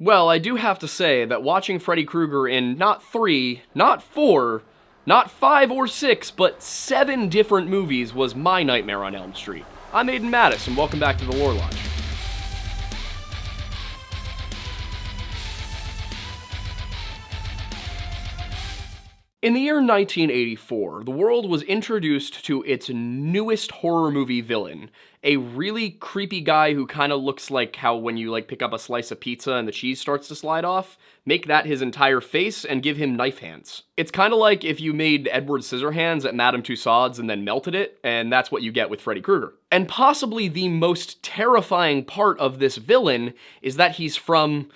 Well, I do have to say that watching Freddy Krueger in not 3, not 4, not 5 or 6, but 7 different movies was my nightmare on Elm Street. I'm Aiden Mattis, and welcome back to the Lore Lodge. In the year 1984, the world was introduced to its newest horror movie villain, a really creepy guy who kind of looks like how when you pick up a slice of pizza and the cheese starts to slide off, make that his entire face and give him knife hands. It's kind of like if you made Edward Scissorhands at Madame Tussauds and then melted it, and that's what you get with Freddy Krueger. And possibly the most terrifying part of this villain is that he's from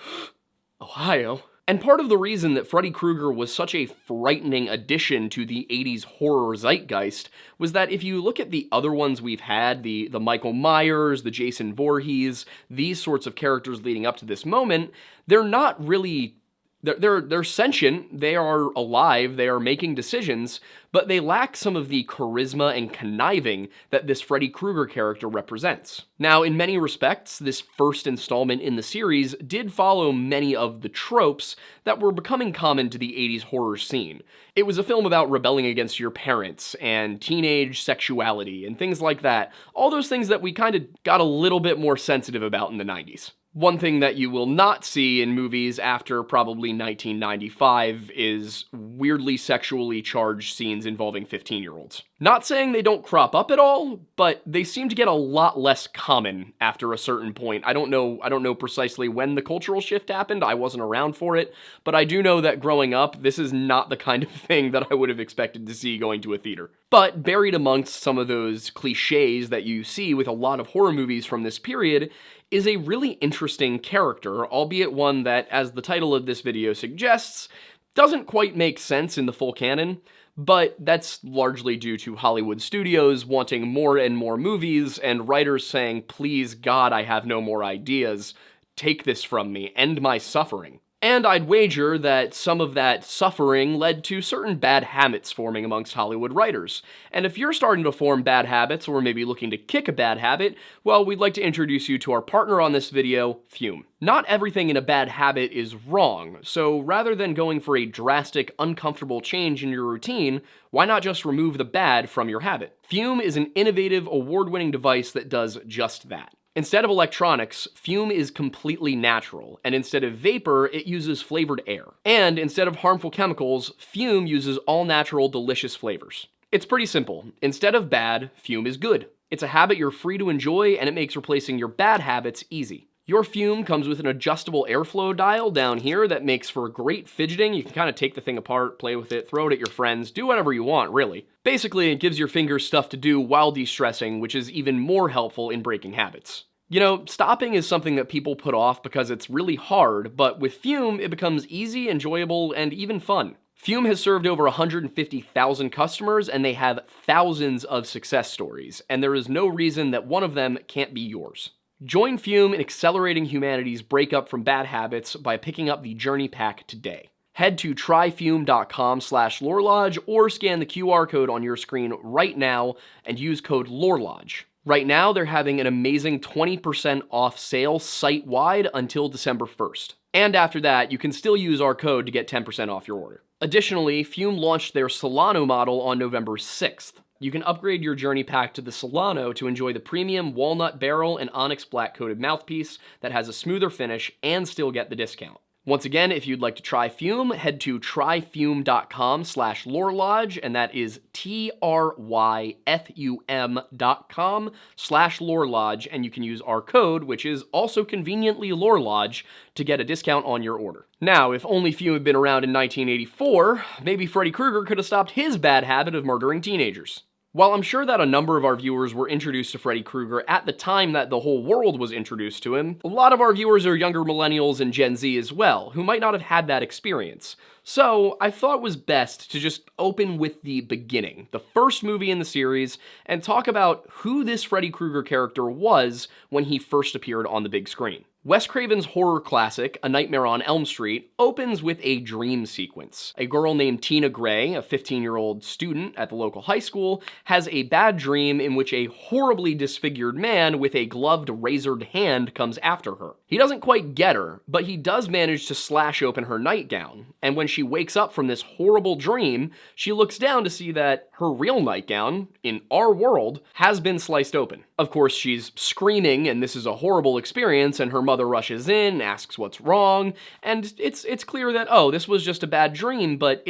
Ohio. And part of the reason that Freddy Krueger was such a frightening addition to the 80s horror zeitgeist was that if you look at the other ones we've had, the Michael Myers, the Jason Voorhees, these sorts of characters leading up to this moment, they're not really... They're sentient, they are alive, they are making decisions, but they lack some of the charisma and conniving that this Freddy Krueger character represents. Now, in many respects, this first installment in the series did follow many of the tropes that were becoming common to the 80s horror scene. It was a film about rebelling against your parents, and teenage sexuality, and things like that. All those things that we kind of got a little bit more sensitive about in the 90s. One thing that you will not see in movies after probably 1995 is weirdly sexually charged scenes involving 15-year-olds. Not saying they don't crop up at all, but they seem to get a lot less common after a certain point. I don't know precisely when the cultural shift happened. I wasn't around for it, but I do know that growing up, this is not the kind of thing that I would have expected to see going to a theater. But buried amongst some of those cliches that you see with a lot of horror movies from this period is a really interesting character, albeit one that, as the title of this video suggests, doesn't quite make sense in the full canon, but that's largely due to Hollywood studios wanting more and more movies, and writers saying, please God, I have no more ideas, take this from me, end my suffering. And I'd wager that some of that suffering led to certain bad habits forming amongst Hollywood writers. And if you're starting to form bad habits, or maybe looking to kick a bad habit, well, we'd like to introduce you to our partner on this video, Fume. Not everything in a bad habit is wrong, so rather than going for a drastic, uncomfortable change in your routine, why not just remove the bad from your habit? Fume is an innovative, award-winning device that does just that. Instead of electronics, Fume is completely natural, and instead of vapor, it uses flavored air. And instead of harmful chemicals, Fume uses all-natural, delicious flavors. It's pretty simple. Instead of bad, Fume is good. It's a habit you're free to enjoy, and it makes replacing your bad habits easy. Your Fume comes with an adjustable airflow dial down here that makes for great fidgeting. You can kind of take the thing apart, play with it, throw it at your friends, do whatever you want, really. Basically, it gives your fingers stuff to do while de-stressing, which is even more helpful in breaking habits. You know, stopping is something that people put off because it's really hard, but with Fume, it becomes easy, enjoyable, and even fun. Fume has served over 150,000 customers, and they have thousands of success stories, and there is no reason that one of them can't be yours. Join Fume in accelerating humanity's breakup from bad habits by picking up the Journey Pack today. Head to tryfume.com/lorelodge or scan the QR code on your screen right now and use code LORELODGE. Right now, they're having an amazing 20% off sale site-wide until December 1st. And after that, you can still use our code to get 10% off your order. Additionally, Fume launched their Solano model on November 6th. You can upgrade your Journey Pack to the Solano to enjoy the premium walnut barrel and onyx black-coated mouthpiece that has a smoother finish and still get the discount. Once again, if you'd like to try Fume, head to tryfume.com/lorelodge, and that is tryfum.com/lorelodge, and you can use our code, which is also conveniently LoreLodge, to get a discount on your order. Now, if only Fume had been around in 1984, maybe Freddy Krueger could have stopped his bad habit of murdering teenagers. While I'm sure that a number of our viewers were introduced to Freddy Krueger at the time that the whole world was introduced to him, a lot of our viewers are younger millennials and Gen Z as well, who might not have had that experience. So I thought it was best to just open with the beginning, the first movie in the series, and talk about who this Freddy Krueger character was when he first appeared on the big screen. Wes Craven's horror classic, A Nightmare on Elm Street, opens with a dream sequence. A girl named Tina Gray, a 15-year-old student at the local high school, has a bad dream in which a horribly disfigured man with a gloved, razored hand comes after her. He doesn't quite get her, but he does manage to slash open her nightgown, and when she wakes up from this horrible dream, she looks down to see that her real nightgown, in our world, has been sliced open. Of course, she's screaming, and this is a horrible experience, and her mother rushes in, asks what's wrong, and it's clear that, oh, this was just a bad dream, but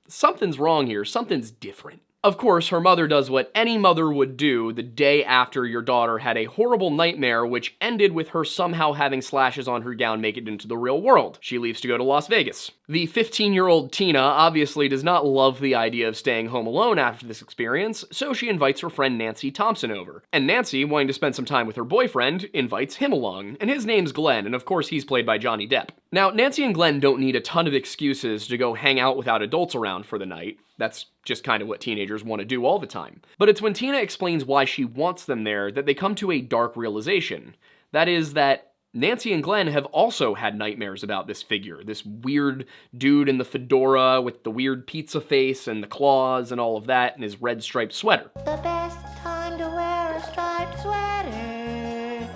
something's wrong here, something's different. Of course, her mother does what any mother would do the day after your daughter had a horrible nightmare which ended with her somehow having slashes on her gown make it into the real world. She leaves to go to Las Vegas. The 15-year-old Tina obviously does not love the idea of staying home alone after this experience, so she invites her friend Nancy Thompson over. And Nancy, wanting to spend some time with her boyfriend, invites him along, and his name's Glenn, and of course he's played by Johnny Depp. Now, Nancy and Glenn don't need a ton of excuses to go hang out without adults around for the night. That's just kind of what teenagers want to do all the time. But it's when Tina explains why she wants them there that they come to a dark realization. That is that Nancy and Glenn have also had nightmares about this figure, this weird dude in the fedora with the weird pizza face and the claws and all of that and his red striped sweater. The best time to wear a striped sweater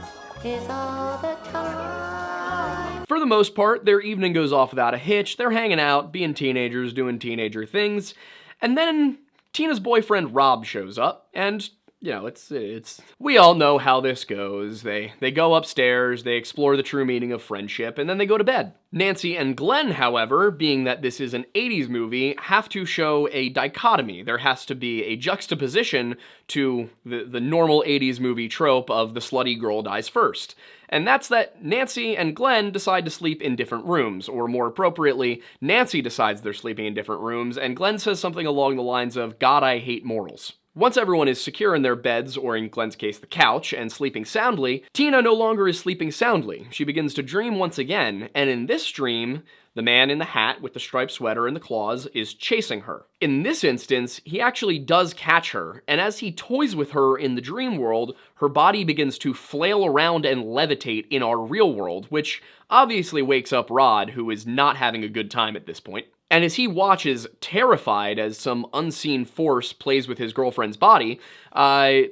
is all the time. For the most part, their evening goes off without a hitch. They're hanging out, being teenagers, doing teenager things. And then Tina's boyfriend Rob shows up, and you know, we all know how this goes. They go upstairs, they explore the true meaning of friendship, and then they go to bed. Nancy and Glenn, however, being that this is an 80s movie, have to show a dichotomy. There has to be a juxtaposition to the normal 80s movie trope of the slutty girl dies first. And that's that Nancy and Glenn decide to sleep in different rooms, or more appropriately, Nancy decides they're sleeping in different rooms, and Glenn says something along the lines of, "God, I hate mortals." Once everyone is secure in their beds, or in Glenn's case, the couch, and sleeping soundly, Tina no longer is sleeping soundly. She begins to dream once again, and in this dream, the man in the hat with the striped sweater and the claws is chasing her. In this instance, he actually does catch her, and as he toys with her in the dream world, her body begins to flail around and levitate in our real world, which obviously wakes up Rod, who is not having a good time at this point. And as he watches, terrified as some unseen force plays with his girlfriend's body, a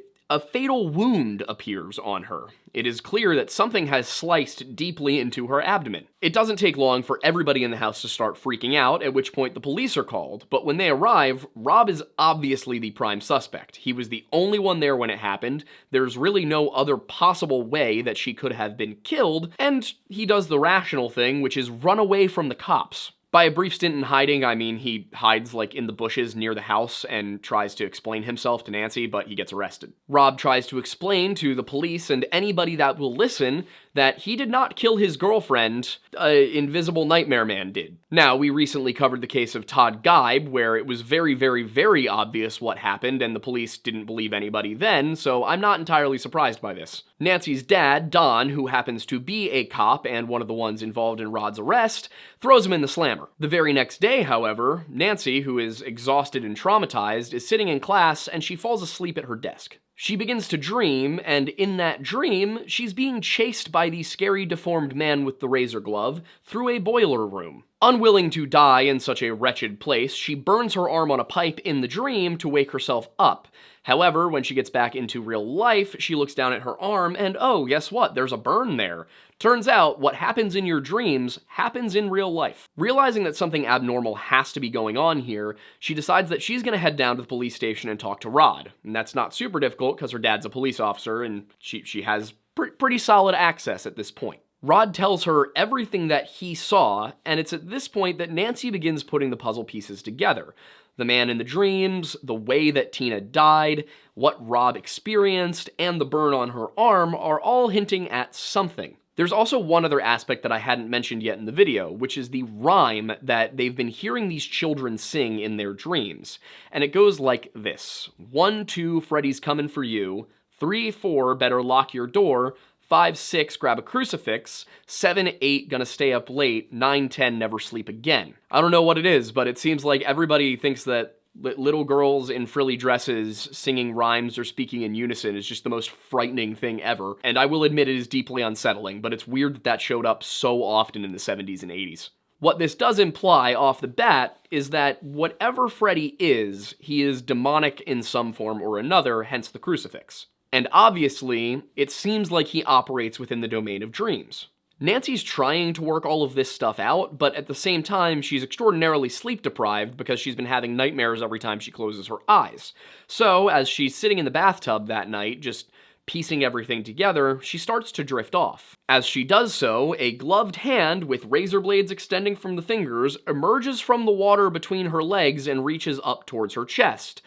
fatal wound appears on her. It is clear that something has sliced deeply into her abdomen. It doesn't take long for everybody in the house to start freaking out, at which point the police are called, but when they arrive, Rob is obviously the prime suspect. He was the only one there when it happened, there's really no other possible way that she could have been killed, and he does the rational thing, which is run away from the cops. By a brief stint in hiding, I mean he hides like in the bushes near the house and tries to explain himself to Nancy, but he gets arrested. Rob tries to explain to the police and anybody that will listen that he did not kill his girlfriend, Invisible Nightmare Man did. Now, we recently covered the case of Todd Geib, where it was very, very, very obvious what happened, and the police didn't believe anybody then, so I'm not entirely surprised by this. Nancy's dad, Don, who happens to be a cop and one of the ones involved in Rod's arrest, throws him in the slammer. The very next day, however, Nancy, who is exhausted and traumatized, is sitting in class and she falls asleep at her desk. She begins to dream, and in that dream, she's being chased by the scary deformed man with the razor glove through a boiler room. Unwilling to die in such a wretched place, she burns her arm on a pipe in the dream to wake herself up. However, when she gets back into real life, she looks down at her arm and oh, guess what? There's a burn there. Turns out, what happens in your dreams happens in real life. Realizing that something abnormal has to be going on here, she decides that she's gonna head down to the police station and talk to Rod. And that's not super difficult because her dad's a police officer and she has pretty solid access at this point. Rod tells her everything that he saw, and it's at this point that Nancy begins putting the puzzle pieces together. The man in the dreams, the way that Tina died, what Rob experienced, and the burn on her arm are all hinting at something. There's also one other aspect that I hadn't mentioned yet in the video, which is the rhyme that they've been hearing these children sing in their dreams. And it goes like this. 1, 2, Freddy's coming for you. 3, 4, better lock your door. 5, 6, grab a crucifix. 7, 8, gonna stay up late. 9, 10, never sleep again. I don't know what it is, but it seems like everybody thinks that Little girls in frilly dresses singing rhymes or speaking in unison is just the most frightening thing ever, and I will admit it is deeply unsettling, but it's weird that that showed up so often in the 70s and 80s. What this does imply off the bat is that whatever Freddy is, he is demonic in some form or another, hence the crucifix. And obviously, it seems like he operates within the domain of dreams. Nancy's trying to work all of this stuff out, but at the same time, she's extraordinarily sleep deprived because she's been having nightmares every time she closes her eyes. So, as she's sitting in the bathtub that night, just piecing everything together, she starts to drift off. As she does so, a gloved hand with razor blades extending from the fingers emerges from the water between her legs and reaches up towards her chest.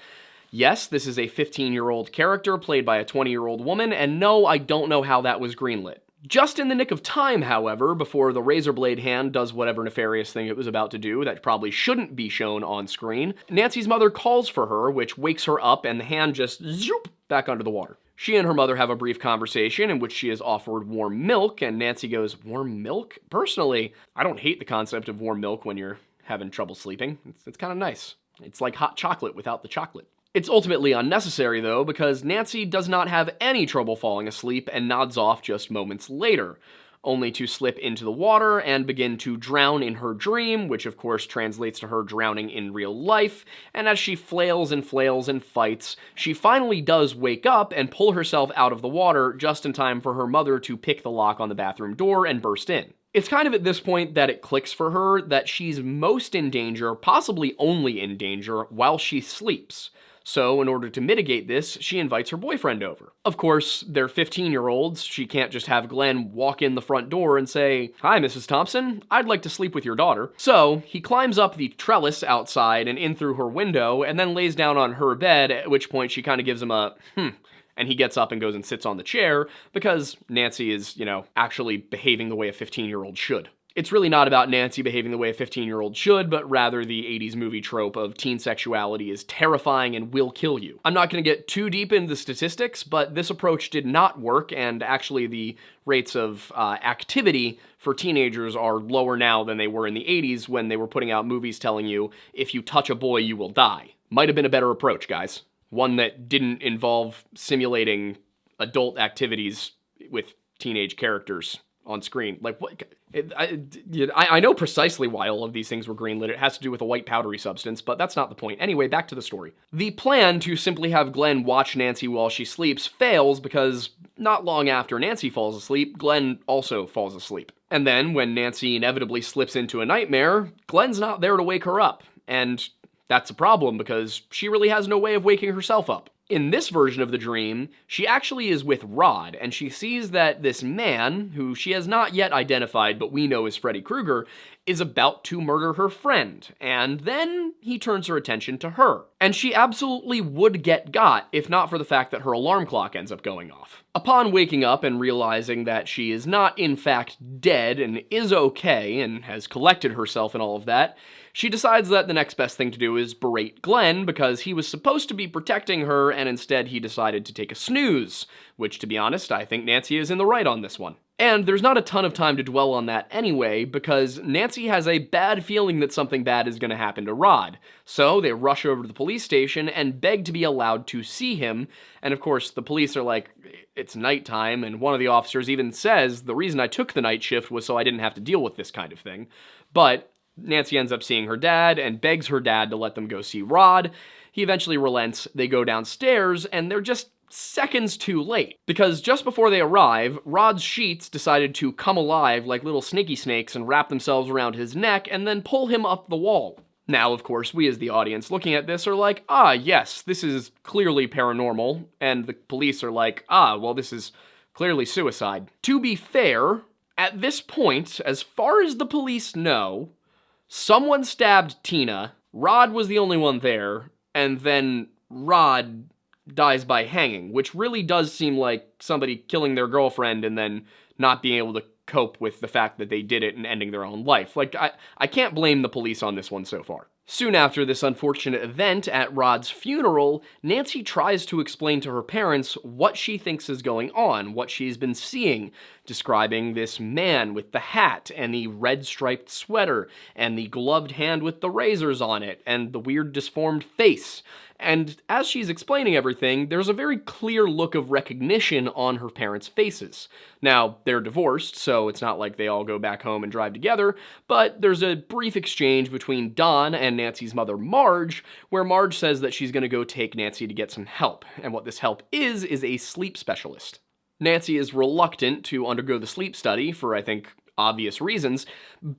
Yes, this is a 15-year-old character played by a 20-year-old woman, and no, I don't know how that was greenlit. Just in the nick of time, however, before the razor blade hand does whatever nefarious thing it was about to do that probably shouldn't be shown on screen, Nancy's mother calls for her, which wakes her up, and the hand just zoop back under the water. She and her mother have a brief conversation in which she is offered warm milk, and Nancy goes, "Warm milk? Personally, I don't hate the concept of warm milk when you're having trouble sleeping. It's kind of nice. It's like hot chocolate without the chocolate." It's ultimately unnecessary, though, because Nancy does not have any trouble falling asleep and nods off just moments later, only to slip into the water and begin to drown in her dream, which of course translates to her drowning in real life, and as she flails and fights, she finally does wake up and pull herself out of the water just in time for her mother to pick the lock on the bathroom door and burst in. It's kind of at this point that it clicks for her that she's most in danger, possibly only in danger, while she sleeps. So, in order to mitigate this, she invites her boyfriend over. Of course, they're 15-year-olds. She can't just have Glenn walk in the front door and say, "Hi, Mrs. Thompson, I'd like to sleep with your daughter." So, he climbs up the trellis outside and in through her window, and then lays down on her bed, at which point she kind of gives him a, and he gets up and goes and sits on the chair, because Nancy is, actually behaving the way a 15-year-old should. It's really not about Nancy behaving the way a 15-year-old should, but rather the 80s movie trope of teen sexuality is terrifying and will kill you. I'm not going to get too deep into the statistics, but this approach did not work, and actually the rates of activity for teenagers are lower now than they were in the 80s when they were putting out movies telling you, if you touch a boy, you will die. Might have been a better approach, guys. One that didn't involve simulating adult activities with teenage characters on screen. Like, what? I know precisely why all of these things were greenlit. It has to do with a white powdery substance, but that's not the point. Anyway, back to the story. The plan to simply have Glenn watch Nancy while she sleeps fails because not long after Nancy falls asleep, Glenn also falls asleep. And then, when Nancy inevitably slips into a nightmare, Glenn's not there to wake her up. And that's a problem because she really has no way of waking herself up. In this version of the dream, she actually is with Rod, and she sees that this man, who she has not yet identified but we know is Freddy Krueger, is about to murder her friend, and then he turns her attention to her. And she absolutely would get got if not for the fact that her alarm clock ends up going off. Upon waking up and realizing that she is not in fact dead and is okay and has collected herself and all of that, she decides that the next best thing to do is berate Glenn because he was supposed to be protecting her and instead he decided to take a snooze, which to be honest, I think Nancy is in the right on this one. And there's not a ton of time to dwell on that anyway, because Nancy has a bad feeling that something bad is going to happen to Rod. So they rush over to the police station and beg to be allowed to see him. And of course, the police are like, it's nighttime, and one of the officers even says, the reason I took the night shift was so I didn't have to deal with this kind of thing. But Nancy ends up seeing her dad and begs her dad to let them go see Rod. He eventually relents, they go downstairs, and they're just seconds too late, because just before they arrive, Rod's sheets decided to come alive like little sneaky snakes and wrap themselves around his neck and then pull him up the wall. Now, of course, we as the audience looking at this are like, yes, this is clearly paranormal, and the police are like, well, this is clearly suicide. To be fair, at this point, as far as the police know, someone stabbed Tina, Rod was the only one there, and then Rod dies by hanging, which really does seem like somebody killing their girlfriend and then not being able to cope with the fact that they did it and ending their own life. Like, I can't blame the police on this one so far. Soon after this unfortunate event at Rod's funeral, Nancy tries to explain to her parents what she thinks is going on, what she's been seeing, describing this man with the hat and the red striped sweater and the gloved hand with the razors on it and the weird deformed face. And as she's explaining everything, there's a very clear look of recognition on her parents' faces. Now, they're divorced, so it's not like they all go back home and drive together, but there's a brief exchange between Don and Nancy's mother, Marge, where Marge says that she's going to go take Nancy to get some help, and what this help is a sleep specialist. Nancy is reluctant to undergo the sleep study for, I think, obvious reasons,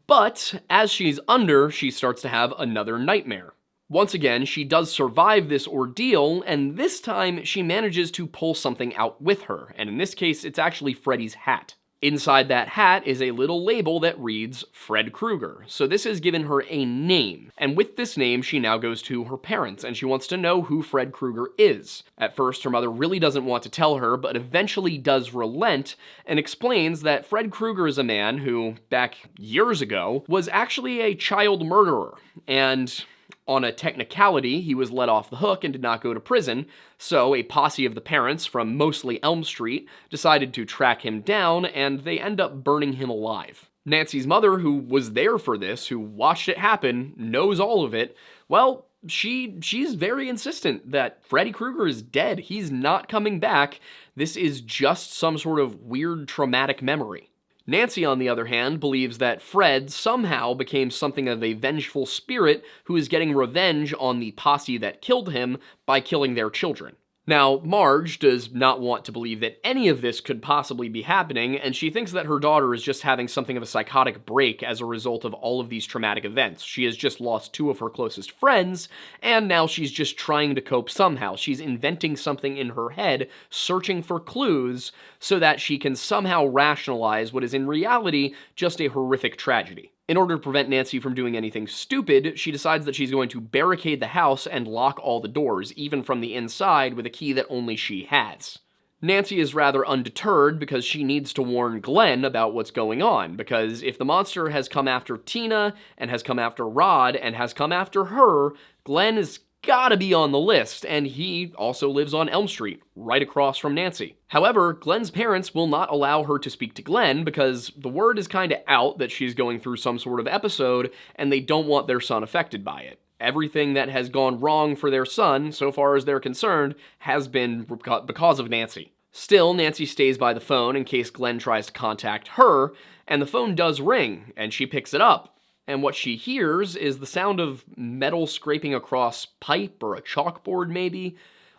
but as she's under, she starts to have another nightmare. Once again, she does survive this ordeal, and this time she manages to pull something out with her, and in this case, it's actually Freddy's hat. Inside that hat is a little label that reads Fred Krueger, so this has given her a name, and with this name, she now goes to her parents, and she wants to know who Fred Krueger is. At first, her mother really doesn't want to tell her, but eventually does relent, and explains that Fred Krueger is a man who, back years ago, was actually a child murderer, and on a technicality, he was let off the hook and did not go to prison, so a posse of the parents from mostly Elm Street decided to track him down, and they end up burning him alive. Nancy's mother, who was there for this, who watched it happen, knows all of it, well, she's very insistent that Freddy Krueger is dead. He's not coming back. This is just some sort of weird traumatic memory. Nancy, on the other hand, believes that Fred somehow became something of a vengeful spirit who is getting revenge on the posse that killed him by killing their children. Now, Marge does not want to believe that any of this could possibly be happening, and she thinks that her daughter is just having something of a psychotic break as a result of all of these traumatic events. She has just lost two of her closest friends, and now she's just trying to cope somehow. She's inventing something in her head, searching for clues, so that she can somehow rationalize what is in reality just a horrific tragedy. In order to prevent Nancy from doing anything stupid, she decides that she's going to barricade the house and lock all the doors, even from the inside, with a key that only she has. Nancy is rather undeterred because she needs to warn Glenn about what's going on, because if the monster has come after Tina, and has come after Rod, and has come after her, Glenn is gotta be on the list, and he also lives on Elm Street, right across from Nancy. However, Glenn's parents will not allow her to speak to Glenn because the word is kinda out that she's going through some sort of episode, and they don't want their son affected by it. Everything that has gone wrong for their son, so far as they're concerned, has been because of Nancy. Still, Nancy stays by the phone in case Glenn tries to contact her, and the phone does ring, and she picks it up. And what she hears is the sound of metal scraping across pipe or a chalkboard maybe.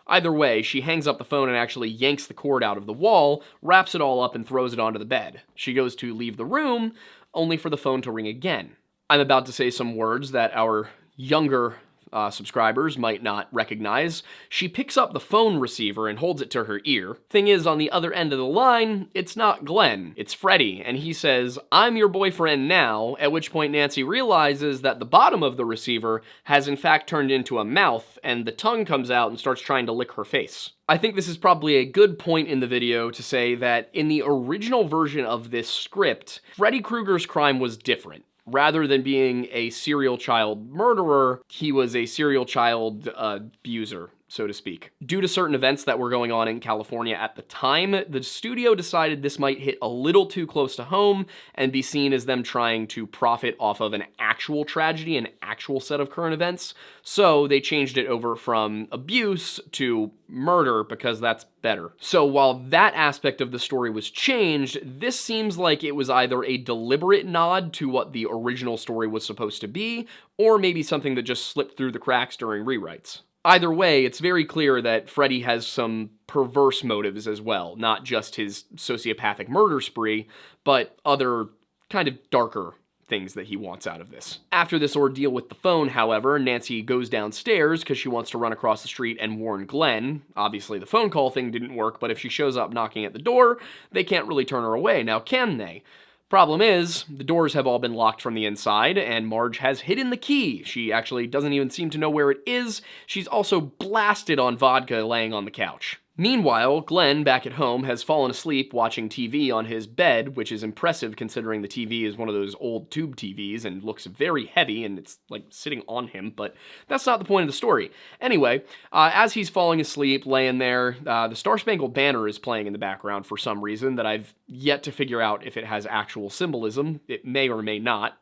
Either way, she hangs up the phone and actually yanks the cord out of the wall, wraps it all up and throws it onto the bed. She goes to leave the room, only for the phone to ring again. I'm about to say some words that our younger subscribers might not recognize. She picks up the phone receiver and holds it to her ear. Thing is, on the other end of the line, it's not Glenn, it's Freddy, and he says, "I'm your boyfriend now," at which point Nancy realizes that the bottom of the receiver has in fact turned into a mouth, and the tongue comes out and starts trying to lick her face. I think this is probably a good point in the video to say that in the original version of this script, Freddy Krueger's crime was different. Rather than being a serial child murderer, he was a serial child abuser, so to speak. Due to certain events that were going on in California at the time, the studio decided this might hit a little too close to home and be seen as them trying to profit off of an actual tragedy, an actual set of current events. So they changed it over from abuse to murder because that's better. So while that aspect of the story was changed, this seems like it was either a deliberate nod to what the original story was supposed to be, or maybe something that just slipped through the cracks during rewrites. Either way, it's very clear that Freddy has some perverse motives as well, not just his sociopathic murder spree, but other kind of darker things that he wants out of this. After this ordeal with the phone, however, Nancy goes downstairs because she wants to run across the street and warn Glenn. Obviously, the phone call thing didn't work, but if she shows up knocking at the door, they can't really turn her away. Now, can they? Problem is, the doors have all been locked from the inside, and Marge has hidden the key. She actually doesn't even seem to know where it is. She's also blasted on vodka laying on the couch. Meanwhile, Glenn, back at home, has fallen asleep watching TV on his bed, which is impressive considering the TV is one of those old tube TVs and looks very heavy and it's like sitting on him, but that's not the point of the story. Anyway, as he's falling asleep, laying there, the Star Spangled Banner is playing in the background for some reason that I've yet to figure out if it has actual symbolism. It may or may not.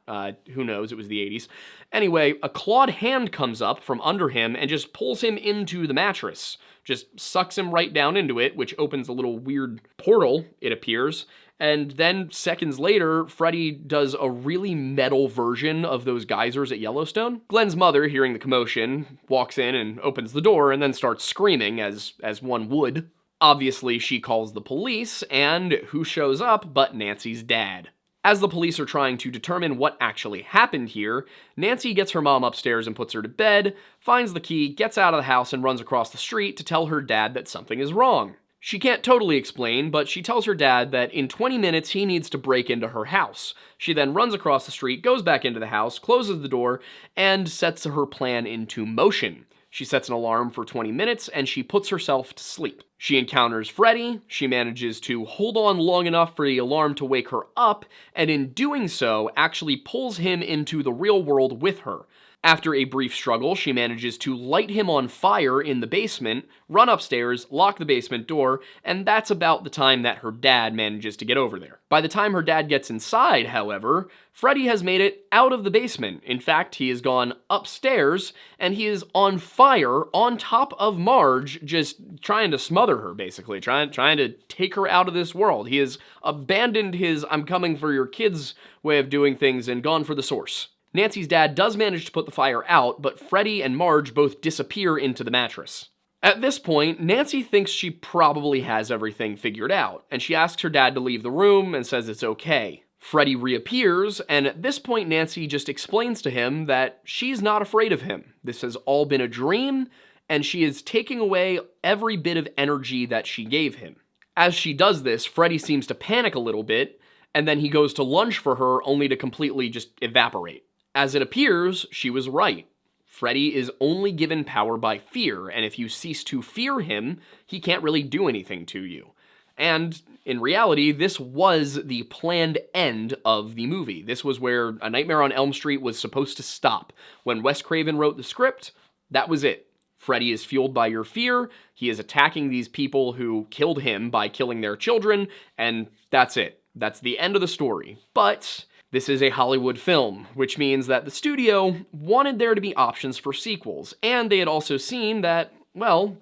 Who knows? It was the 80s. Anyway, a clawed hand comes up from under him and just pulls him into the mattress. Just sucks him right down into it, which opens a little weird portal, it appears. And then seconds later, Freddy does a really metal version of those geysers at Yellowstone. Glenn's mother, hearing the commotion, walks in and opens the door and then starts screaming, as one would. Obviously, she calls the police, and who shows up but Nancy's dad. As the police are trying to determine what actually happened here, Nancy gets her mom upstairs and puts her to bed, finds the key, gets out of the house, and runs across the street to tell her dad that something is wrong. She can't totally explain, but she tells her dad that in 20 minutes he needs to break into her house. She then runs across the street, goes back into the house, closes the door, and sets her plan into motion. She sets an alarm for 20 minutes, and she puts herself to sleep. She encounters Freddy, she manages to hold on long enough for the alarm to wake her up, and in doing so, actually pulls him into the real world with her. After a brief struggle, she manages to light him on fire in the basement, run upstairs, lock the basement door, and that's about the time that her dad manages to get over there. By the time her dad gets inside, however, Freddy has made it out of the basement. In fact, he has gone upstairs, and he is on fire on top of Marge, just trying to smother her, basically, trying to take her out of this world. He has abandoned his "I'm coming for your kids" way of doing things and gone for the source. Nancy's dad does manage to put the fire out, but Freddy and Marge both disappear into the mattress. At this point, Nancy thinks she probably has everything figured out, and she asks her dad to leave the room and says it's okay. Freddy reappears, and at this point Nancy just explains to him that she's not afraid of him. This has all been a dream, and she is taking away every bit of energy that she gave him. As she does this, Freddy seems to panic a little bit, and then he goes to lunge for her only to completely just evaporate. As it appears, she was right. Freddy is only given power by fear, and if you cease to fear him, he can't really do anything to you. And in reality, this was the planned end of the movie. This was where A Nightmare on Elm Street was supposed to stop. When Wes Craven wrote the script, that was it. Freddy is fueled by your fear, he is attacking these people who killed him by killing their children, and that's it. That's the end of the story. But this is a Hollywood film, which means that the studio wanted there to be options for sequels, and they had also seen that, well,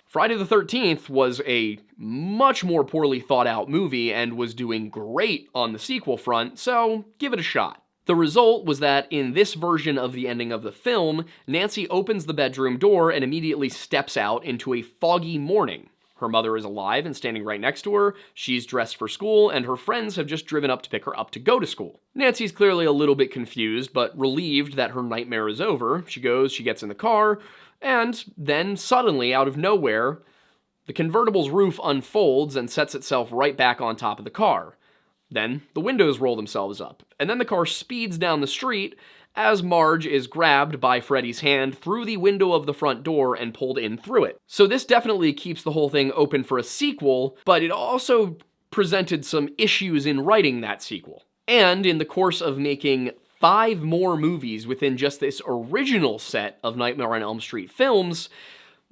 Friday the 13th was a much more poorly thought out movie and was doing great on the sequel front, so give it a shot. The result was that in this version of the ending of the film, Nancy opens the bedroom door and immediately steps out into a foggy morning. Her mother is alive and standing right next to her, she's dressed for school, and her friends have just driven up to pick her up to go to school. Nancy's clearly a little bit confused, but relieved that her nightmare is over. She gets in the car, and then suddenly, out of nowhere, the convertible's roof unfolds and sets itself right back on top of the car. Then the windows roll themselves up, and then the car speeds down the street as Marge is grabbed by Freddy's hand through the window of the front door and pulled in through it. So this definitely keeps the whole thing open for a sequel, but it also presented some issues in writing that sequel. And in the course of making 5 more movies within just this original set of Nightmare on Elm Street films,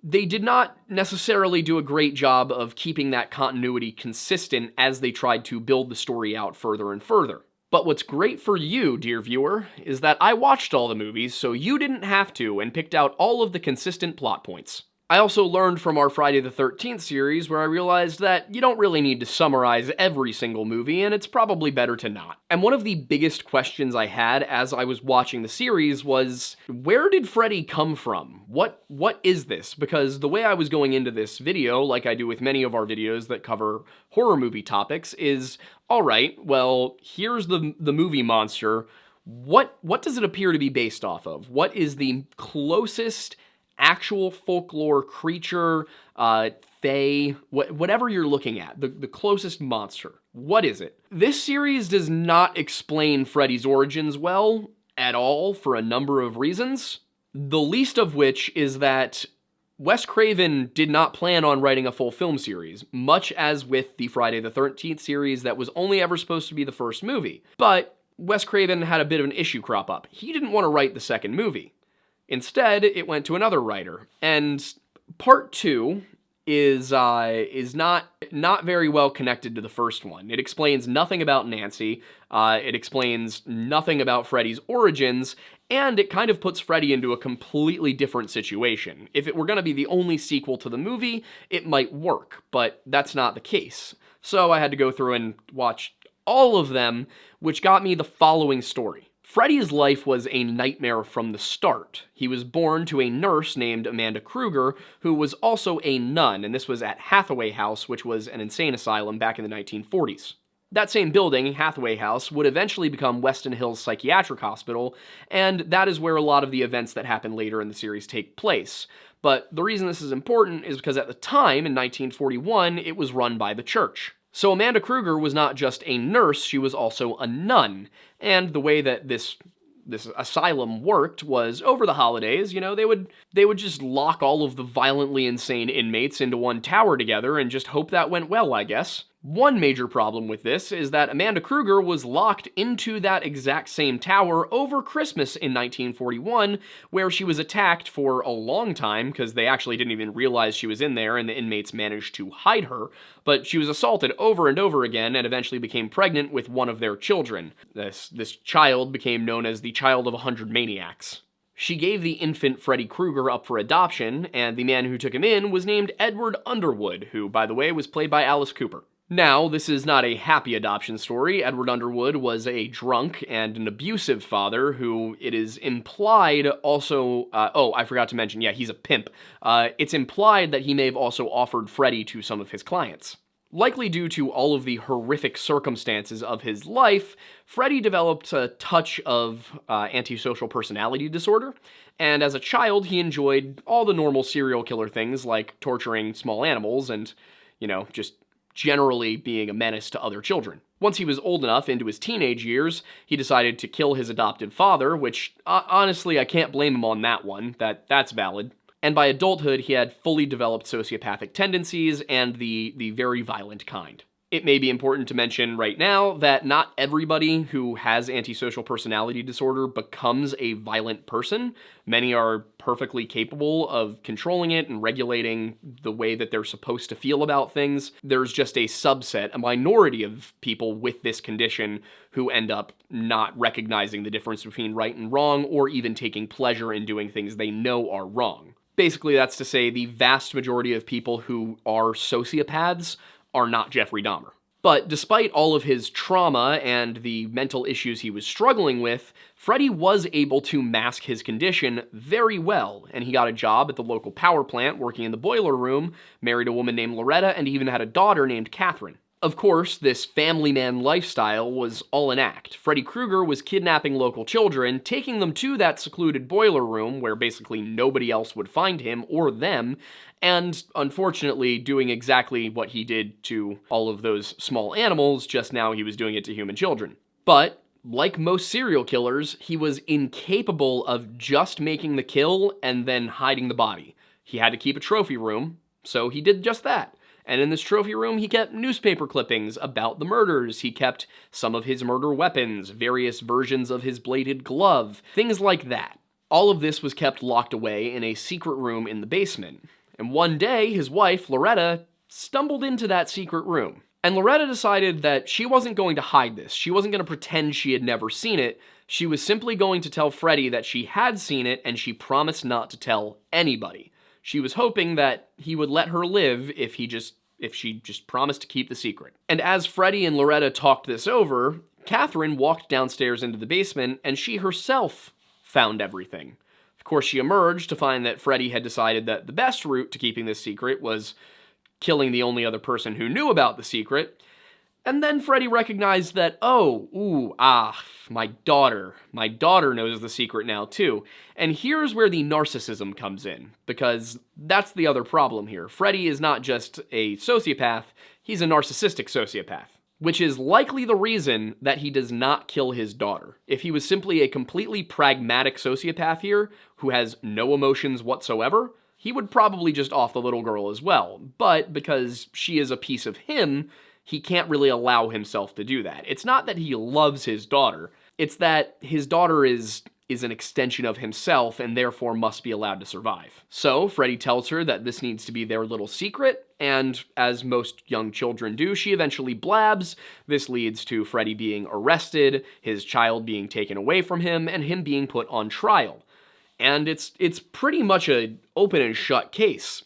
they did not necessarily do a great job of keeping that continuity consistent as they tried to build the story out further and further. But what's great for you, dear viewer, is that I watched all the movies, so you didn't have to, and picked out all of the consistent plot points. I also learned from our Friday the 13th series where I realized that you don't really need to summarize every single movie, and it's probably better to not. And one of the biggest questions I had as I was watching the series was, where did Freddy come from? What is this? Because the way I was going into this video, like I do with many of our videos that cover horror movie topics, is, alright, well, here's the movie monster. What does it appear to be based off of? What is the closest actual folklore creature, fae, whatever you're looking at, the closest monster? What is it? This series does not explain Freddy's origins well at all for a number of reasons, the least of which is that Wes Craven did not plan on writing a full film series, much as with the Friday the 13th series that was only ever supposed to be the first movie. But Wes Craven had a bit of an issue crop up. He didn't want to write the second movie. Instead, it went to another writer, and part 2 is not very well connected to the first one. It explains nothing about Nancy, it explains nothing about Freddy's origins, and it kind of puts Freddy into a completely different situation. If it were going to be the only sequel to the movie, it might work, but that's not the case. So I had to go through and watch all of them, which got me the following story. Freddy's life was a nightmare from the start. He was born to a nurse named Amanda Krueger, who was also a nun, and this was at Hathaway House, which was an insane asylum back in the 1940s. That same building, Hathaway House, would eventually become Weston Hills Psychiatric Hospital, and that is where a lot of the events that happen later in the series take place. But the reason this is important is because at the time, in 1941, it was run by the church. So Amanda Krueger was not just a nurse, she was also a nun. And the way that this asylum worked was over the holidays, they would just lock all of the violently insane inmates into one tower together and just hope that went well, I guess. One major problem with this is that Amanda Krueger was locked into that exact same tower over Christmas in 1941, where she was attacked for a long time, because they actually didn't even realize she was in there and the inmates managed to hide her, but she was assaulted over and over again and eventually became pregnant with one of their children. This child became known as the Child of 100 Maniacs. She gave the infant Freddy Krueger up for adoption, and the man who took him in was named Edward Underwood, who, by the way, was played by Alice Cooper. Now, this is not a happy adoption story. Edward Underwood was a drunk and an abusive father who, it is implied, also... I forgot to mention, yeah, he's a pimp. It's implied that he may have also offered Freddy to some of his clients. Likely due to all of the horrific circumstances of his life, Freddy developed a touch of antisocial personality disorder, and as a child, he enjoyed all the normal serial killer things like torturing small animals and, just generally being a menace to other children. Once he was old enough, into his teenage years, he decided to kill his adopted father, which, honestly, I can't blame him on that one. That's valid. And by adulthood, he had fully developed sociopathic tendencies and the very violent kind. It may be important to mention right now that not everybody who has antisocial personality disorder becomes a violent person. Many are perfectly capable of controlling it and regulating the way that they're supposed to feel about things. There's just a subset, a minority of people with this condition who end up not recognizing the difference between right and wrong, or even taking pleasure in doing things they know are wrong. Basically, that's to say the vast majority of people who are sociopaths are not Jeffrey Dahmer. But despite all of his trauma and the mental issues he was struggling with, Freddy was able to mask his condition very well, and he got a job at the local power plant working in the boiler room, married a woman named Loretta, and even had a daughter named Catherine. Of course, this family man lifestyle was all an act. Freddy Krueger was kidnapping local children, taking them to that secluded boiler room where basically nobody else would find him or them, and unfortunately doing exactly what he did to all of those small animals, just now he was doing it to human children. But, like most serial killers, he was incapable of just making the kill and then hiding the body. He had to keep a trophy room, so he did just that. And in this trophy room, he kept newspaper clippings about the murders. He kept some of his murder weapons, various versions of his bladed glove, things like that. All of this was kept locked away in a secret room in the basement. And one day, his wife, Loretta, stumbled into that secret room. And Loretta decided that she wasn't going to hide this. She wasn't going to pretend she had never seen it. She was simply going to tell Freddy that she had seen it, and she promised not to tell anybody. She was hoping that he would let her live if she just promised to keep the secret. And as Freddy and Loretta talked this over, Catherine walked downstairs into the basement, and she herself found everything. Of course, she emerged to find that Freddy had decided that the best route to keeping this secret was killing the only other person who knew about the secret. And then Freddy recognized that, my daughter. My daughter knows the secret now too. And here's where the narcissism comes in, because that's the other problem here. Freddy is not just a sociopath, he's a narcissistic sociopath, which is likely the reason that he does not kill his daughter. If he was simply a completely pragmatic sociopath here, who has no emotions whatsoever, he would probably just off the little girl as well. But because she is a piece of him, he can't really allow himself to do that. It's not that he loves his daughter, it's that his daughter is an extension of himself and therefore must be allowed to survive. So Freddy tells her that this needs to be their little secret, and as most young children do, she eventually blabs. This leads to Freddy being arrested, his child being taken away from him, and him being put on trial. And it's pretty much an open and shut case.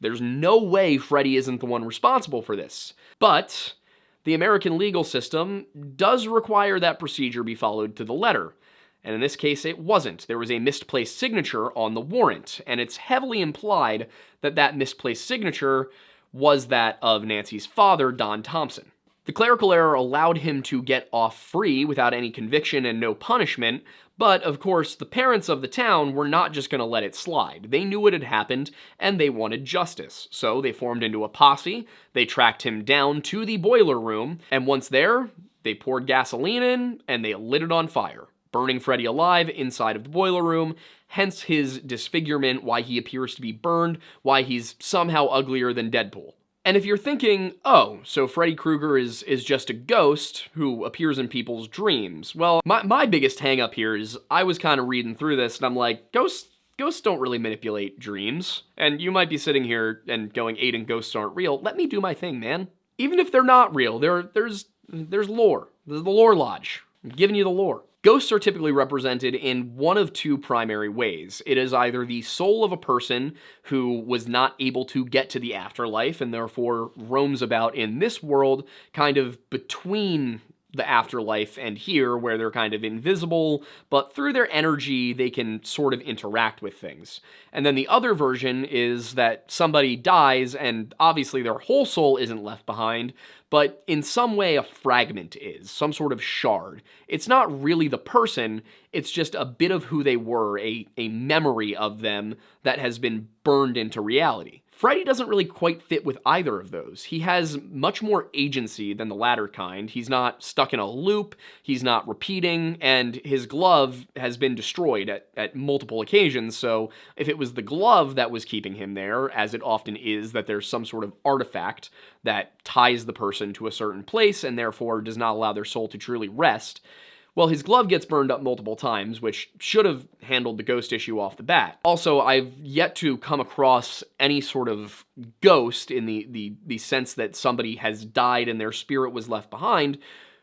There's no way Freddy isn't the one responsible for this. But the American legal system does require that procedure be followed to the letter. And in this case, it wasn't. There was a misplaced signature on the warrant, and it's heavily implied that that misplaced signature was that of Nancy's father, Don Thompson. The clerical error allowed him to get off free without any conviction and no punishment, but of course, the parents of the town were not just going to let it slide. They knew what had happened, and they wanted justice. So they formed into a posse, they tracked him down to the boiler room, and once there, they poured gasoline in, and they lit it on fire, burning Freddy alive inside of the boiler room, hence his disfigurement, why he appears to be burned, why he's somehow uglier than Deadpool. And if you're thinking, oh, so Freddy Krueger is just a ghost who appears in people's dreams, well, my biggest hang-up here is I was kind of reading through this, and I'm like, ghosts don't really manipulate dreams. And you might be sitting here and going, Aiden, ghosts aren't real. Let me do my thing, man. Even if they're not real, there's lore. There's the lore lodge. I'm giving you the lore. Ghosts are typically represented in one of two primary ways. It is either the soul of a person who was not able to get to the afterlife and therefore roams about in this world, kind of between the afterlife and here, where they're kind of invisible, but through their energy, they can sort of interact with things. And then the other version is that somebody dies, and obviously their whole soul isn't left behind, but in some way a fragment is, some sort of shard. It's not really the person, it's just a bit of who they were, a memory of them that has been burned into reality. Freddy doesn't really quite fit with either of those. He has much more agency than the latter kind. He's not stuck in a loop, he's not repeating, and his glove has been destroyed at multiple occasions, so if it was the glove that was keeping him there, as it often is that there's some sort of artifact that ties the person to a certain place and therefore does not allow their soul to truly rest, well, his glove gets burned up multiple times, which should have handled the ghost issue off the bat. Also, I've yet to come across any sort of ghost in the sense that somebody has died and their spirit was left behind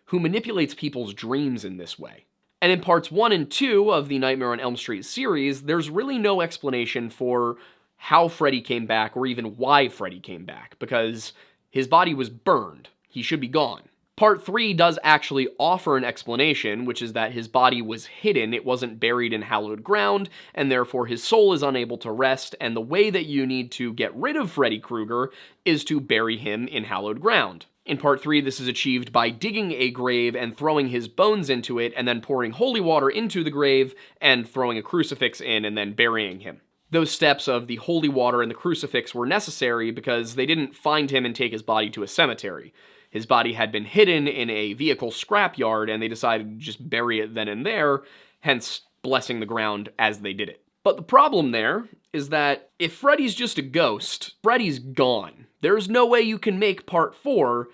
who manipulates people's dreams in this way. And in parts 1 and 2 of the Nightmare on Elm Street series, there's really no explanation for how Freddy came back or even why Freddy came back, because his body was burned. He should be gone. Part 3 does actually offer an explanation, which is that his body was hidden, it wasn't buried in hallowed ground, and therefore his soul is unable to rest, and the way that you need to get rid of Freddy Krueger is to bury him in hallowed ground. In Part 3, this is achieved by digging a grave and throwing his bones into it, and then pouring holy water into the grave, and throwing a crucifix in, and then burying him. Those steps of the holy water and the crucifix were necessary because they didn't find him and take his body to a cemetery. His body had been hidden in a vehicle scrapyard, and they decided to just bury it then and there, hence blessing the ground as they did it. But the problem there is that if Freddy's just a ghost, Freddy's gone. There's no way you can make Part 4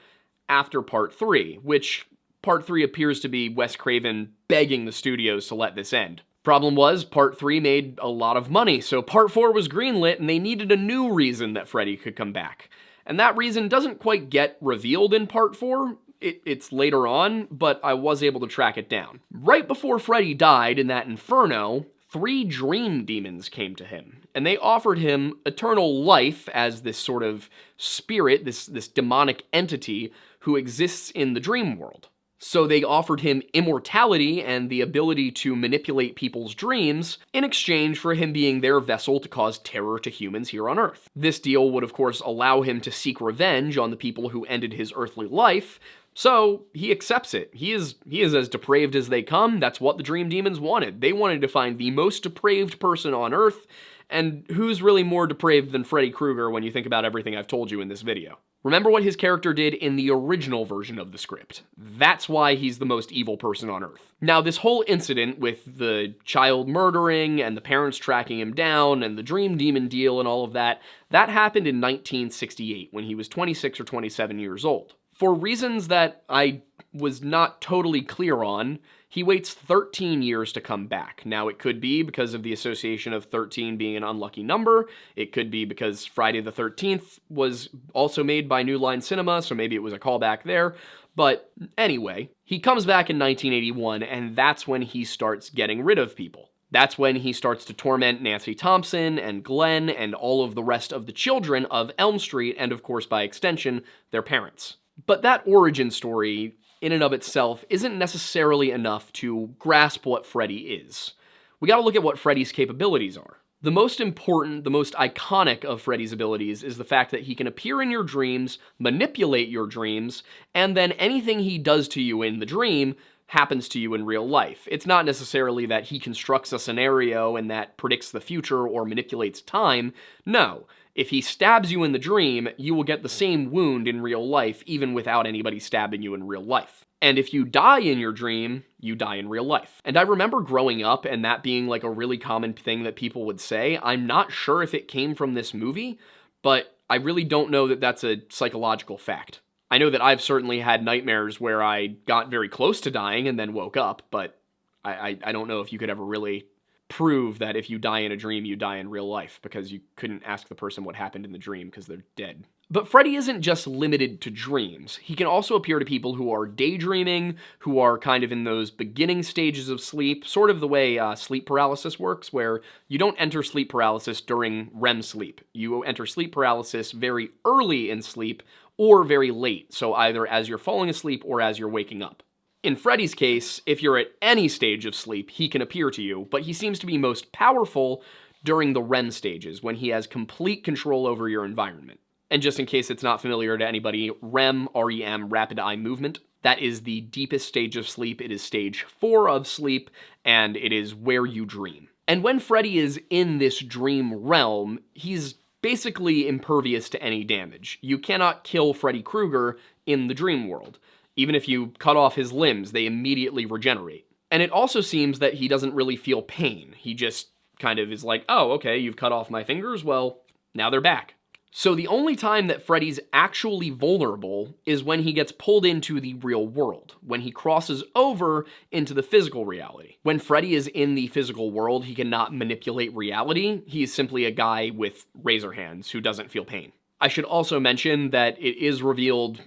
after Part 3, which Part 3 appears to be Wes Craven begging the studios to let this end. Problem was, Part 3 made a lot of money, so Part 4 was greenlit, and they needed a new reason that Freddy could come back. And that reason doesn't quite get revealed in Part 4. It's later on, but I was able to track it down. Right before Freddy died in that inferno, 3 dream demons came to him, and they offered him eternal life as this sort of spirit, this demonic entity who exists in the dream world. So they offered him immortality and the ability to manipulate people's dreams in exchange for him being their vessel to cause terror to humans here on Earth. This deal would of course allow him to seek revenge on the people who ended his earthly life, So he accepts it. He is as depraved as they come. That's what the Dream Demons wanted. They wanted to find the most depraved person on Earth, and who's really more depraved than Freddy Krueger when you think about everything I've told you in this video? Remember what his character did in the original version of the script. That's why he's the most evil person on Earth. Now, this whole incident with the child murdering and the parents tracking him down and the Dream Demon deal and all of that, that happened in 1968 when he was 26 or 27 years old. For reasons that I was not totally clear on, he waits 13 years to come back. Now, it could be because of the association of 13 being an unlucky number. It could be because Friday the 13th was also made by New Line Cinema, so maybe it was a callback there. But anyway, he comes back in 1981, and that's when he starts getting rid of people. That's when he starts to torment Nancy Thompson and Glenn and all of the rest of the children of Elm Street, and of course, by extension, their parents. But that origin story, in and of itself, isn't necessarily enough to grasp what Freddy is. We gotta look at what Freddy's capabilities are. The most important, the most iconic of Freddy's abilities is the fact that he can appear in your dreams, manipulate your dreams, and then anything he does to you in the dream happens to you in real life. It's not necessarily that he constructs a scenario and that predicts the future or manipulates time. No. If he stabs you in the dream, you will get the same wound in real life, even without anybody stabbing you in real life. And if you die in your dream, you die in real life. And I remember growing up and that being like a really common thing that people would say. I'm not sure if it came from this movie, but I really don't know that that's a psychological fact. I know that I've certainly had nightmares where I got very close to dying and then woke up, but I don't know if you could ever really prove that if you die in a dream, you die in real life, because you couldn't ask the person what happened in the dream because they're dead. But Freddy isn't just limited to dreams. He can also appear to people who are daydreaming, who are kind of in those beginning stages of sleep, sort of the way sleep paralysis works, where you don't enter sleep paralysis during REM sleep. You enter sleep paralysis very early in sleep or very late, so either as you're falling asleep or as you're waking up. In Freddy's case, if you're at any stage of sleep, he can appear to you, but he seems to be most powerful during the REM stages, when he has complete control over your environment. And just in case it's not familiar to anybody, REM, R-E-M, rapid eye movement, that is the deepest stage of sleep. It is stage 4 of sleep, and it is where you dream. And when Freddy is in this dream realm, he's basically impervious to any damage. You cannot kill Freddy Krueger in the dream world. Even if you cut off his limbs, they immediately regenerate. And it also seems that he doesn't really feel pain. He just kind of is like, oh, okay, you've cut off my fingers, well, now they're back. So the only time that Freddy's actually vulnerable is when he gets pulled into the real world, when he crosses over into the physical reality. When Freddy is in the physical world, he cannot manipulate reality. He's simply a guy with razor hands who doesn't feel pain. I should also mention that it is revealed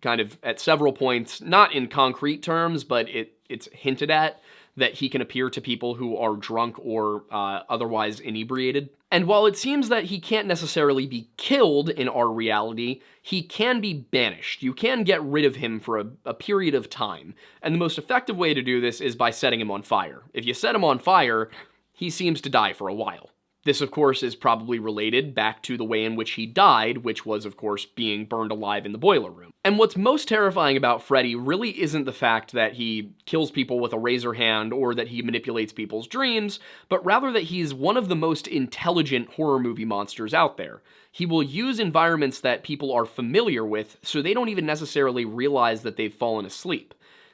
kind of at several points, not in concrete terms, but it's hinted at that he can appear to people who are drunk or otherwise inebriated. And while it seems that he can't necessarily be killed in our reality, he can be banished. You can get rid of him for a period of time. And the most effective way to do this is by setting him on fire. If you set him on fire, he seems to die for a while. This, of course, is probably related back to the way in which he died, which was, of course, being burned alive in the boiler room. And what's most terrifying about Freddy really isn't the fact that he kills people with a razor hand or that he manipulates people's dreams, but rather that he's one of the most intelligent horror movie monsters out there. He will use environments that people are familiar with, so they don't even necessarily realize that they've fallen asleep.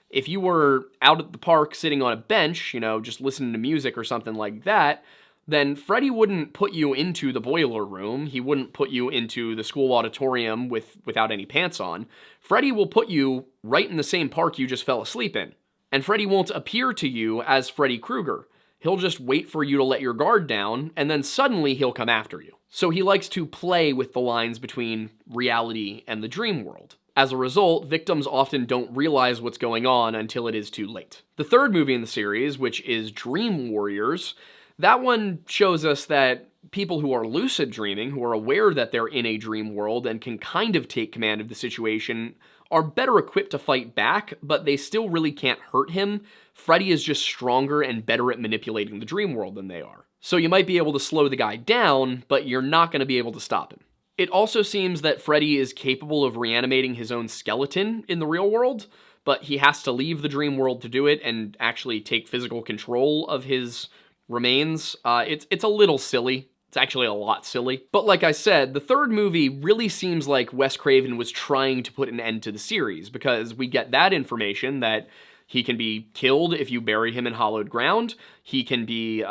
If you were out at the park sitting on a bench, just listening to music or something like that, then Freddy wouldn't put you into the boiler room. He wouldn't put you into the school auditorium without any pants on. Freddy will put you right in the same park you just fell asleep in. And Freddy won't appear to you as Freddy Krueger. He'll just wait for you to let your guard down, and then suddenly he'll come after you. So he likes to play with the lines between reality and the dream world. As a result, victims often don't realize what's going on until it is too late. The third movie in the series, which is Dream Warriors, that one shows us that people who are lucid dreaming, who are aware that they're in a dream world and can kind of take command of the situation, are better equipped to fight back, but they still really can't hurt him. Freddy is just stronger and better at manipulating the dream world than they are. So you might be able to slow the guy down, but you're not going to be able to stop him. It also seems that Freddy is capable of reanimating his own skeleton in the real world, but he has to leave the dream world to do it and actually take physical control of his remains. It's a little silly. It's actually a lot silly. But like I said, the third movie really seems like Wes Craven was trying to put an end to the series, because we get that information that he can be killed if you bury him in hollowed ground. He can be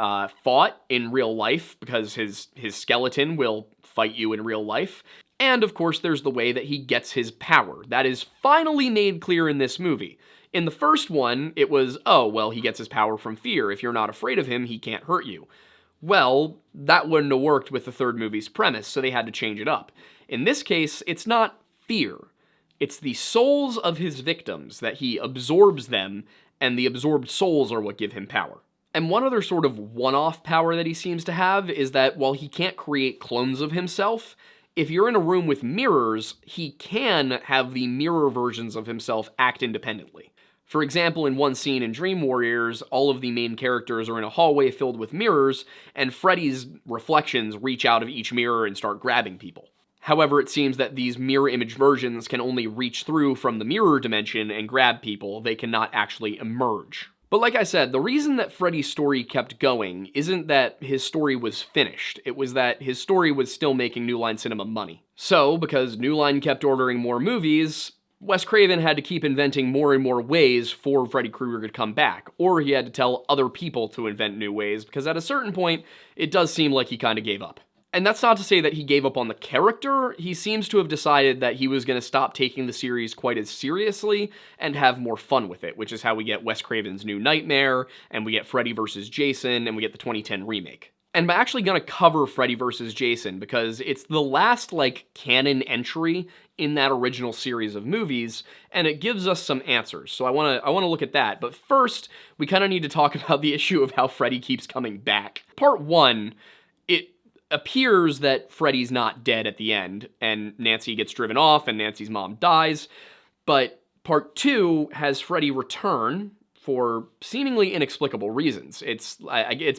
fought in real life because his skeleton will fight you in real life. And of course, there's the way that he gets his power. That is finally made clear in this movie. In the first one, it was, oh, well, he gets his power from fear. If you're not afraid of him, he can't hurt you. Well, that wouldn't have worked with the third movie's premise, so they had to change it up. In this case, it's not fear. It's the souls of his victims that he absorbs them, and the absorbed souls are what give him power. And one other sort of one-off power that he seems to have is that while he can't create clones of himself, if you're in a room with mirrors, he can have the mirror versions of himself act independently. For example, in one scene in Dream Warriors, all of the main characters are in a hallway filled with mirrors, and Freddy's reflections reach out of each mirror and start grabbing people. However, it seems that these mirror image versions can only reach through from the mirror dimension and grab people. They cannot actually emerge. But like I said, the reason that Freddy's story kept going isn't that his story was finished. It was that his story was still making New Line Cinema money. So, because New Line kept ordering more movies, Wes Craven had to keep inventing more and more ways for Freddy Krueger to come back, or he had to tell other people to invent new ways, because at a certain point, it does seem like he kind of gave up. And that's not to say that he gave up on the character. He seems to have decided that he was going to stop taking the series quite as seriously and have more fun with it, which is how we get Wes Craven's New Nightmare, and we get Freddy vs. Jason, and we get the 2010 remake. And I'm actually going to cover Freddy vs. Jason because it's the last, canon entry in that original series of movies, and it gives us some answers. So I want to look at that. But first, we kind of need to talk about the issue of how Freddy keeps coming back. Part 1, it appears that Freddy's not dead at the end, and Nancy gets driven off, and Nancy's mom dies. But Part 2 has Freddy return for seemingly inexplicable reasons. It's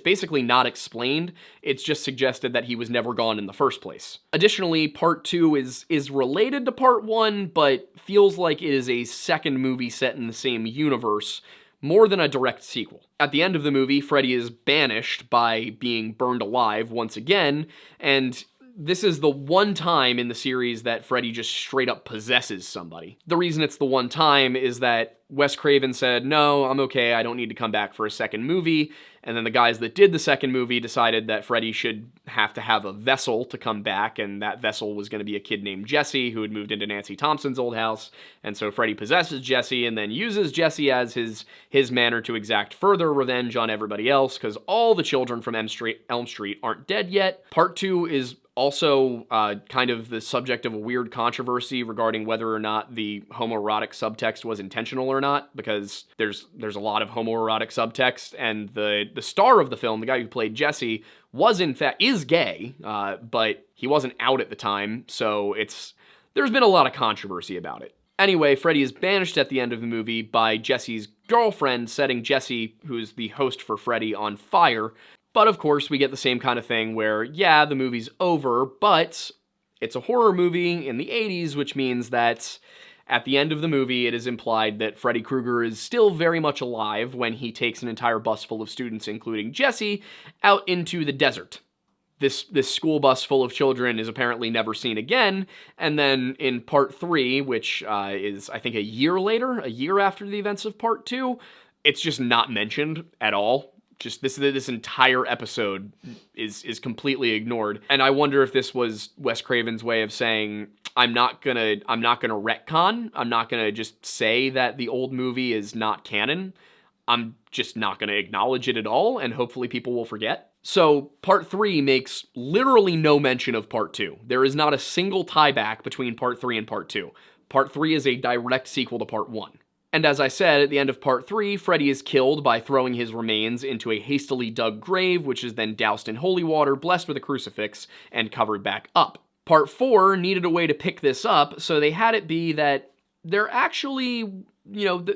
basically not explained. It's just suggested that he was never gone in the first place. Additionally, Part 2 is related to Part 1, but feels like it is a second movie set in the same universe, more than a direct sequel. At the end of the movie, Freddy is banished by being burned alive once again, and this is the one time in the series that Freddy just straight up possesses somebody. The reason it's the one time is that Wes Craven said, no, I'm okay, I don't need to come back for a second movie, and then the guys that did the second movie decided that Freddy should have to have a vessel to come back, and that vessel was going to be a kid named Jesse who had moved into Nancy Thompson's old house, and so Freddy possesses Jesse and then uses Jesse as his manner to exact further revenge on everybody else, because all the children from Elm Street aren't dead yet. Part 2 is also kind of the subject of a weird controversy regarding whether or not the homoerotic subtext was intentional or not, because there's a lot of homoerotic subtext, and the star of the film, the guy who played Jesse, is gay, but he wasn't out at the time, so there's been a lot of controversy about it. Anyway, Freddy is banished at the end of the movie by Jesse's girlfriend setting Jesse, who's the host for Freddy, on fire. But of course, we get the same kind of thing where, yeah, the movie's over, but it's a horror movie in the 80s, which means that at the end of the movie, it is implied that Freddy Krueger is still very much alive when he takes an entire bus full of students, including Jesse, out into the desert. This school bus full of children is apparently never seen again, and then in Part 3, which is, I think, a year after the events of Part 2, it's just not mentioned at all. Just this entire episode is completely ignored, and I wonder if this was Wes Craven's way of saying, I'm not gonna retcon. I'm not gonna just say that the old movie is not canon. I'm just not gonna acknowledge it at all, and hopefully people will forget. So Part 3 makes literally no mention of Part 2. There is not a single tieback between Part 3 and Part 2. Part 3 is a direct sequel to Part 1. And as I said, at the end of Part 3, Freddy is killed by throwing his remains into a hastily dug grave, which is then doused in holy water, blessed with a crucifix, and covered back up. Part 4 needed a way to pick this up, so they had it be that they're actually,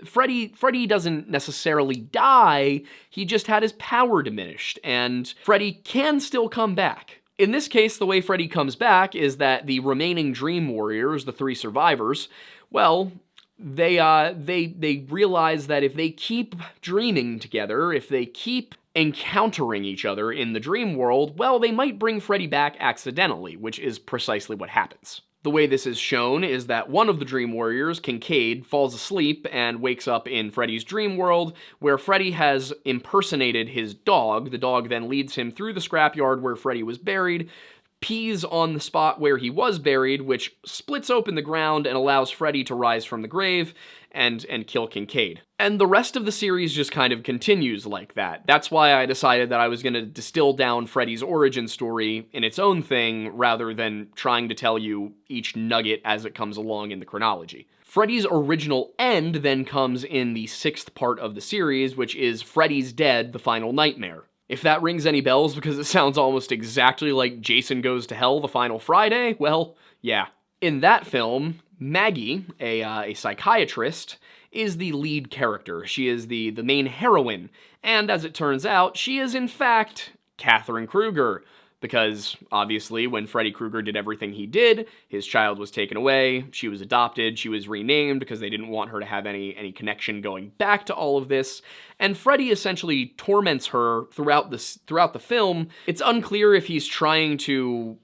Freddy doesn't necessarily die, he just had his power diminished, and Freddy can still come back. In this case, the way Freddy comes back is that the remaining Dream Warriors, the 3 survivors, well, they realize that if they keep dreaming together, if they keep encountering each other in the dream world, well, they might bring Freddy back accidentally, which is precisely what happens. The way this is shown is that one of the Dream Warriors, Kincaid, falls asleep and wakes up in Freddy's dream world, where Freddy has impersonated his dog. The dog then leads him through the scrapyard where Freddy was buried, pees on the spot where he was buried, which splits open the ground and allows Freddy to rise from the grave and kill Kincaid. And the rest of the series just kind of continues like that. That's why I decided that I was going to distill down Freddy's origin story in its own thing, rather than trying to tell you each nugget as it comes along in the chronology. Freddy's original end then comes in the 6th part of the series, which is Freddy's Dead, the Final Nightmare. If that rings any bells because it sounds almost exactly like Jason Goes to Hell, the Final Friday, well, yeah. In that film, Maggie, a psychiatrist, is the lead character. She is the main heroine, and as it turns out, she is in fact Catherine Krueger, because obviously when Freddy Krueger did everything he did, his child was taken away, she was adopted, she was renamed because they didn't want her to have any connection going back to all of this, and Freddy essentially torments her throughout the film. It's unclear if he's trying to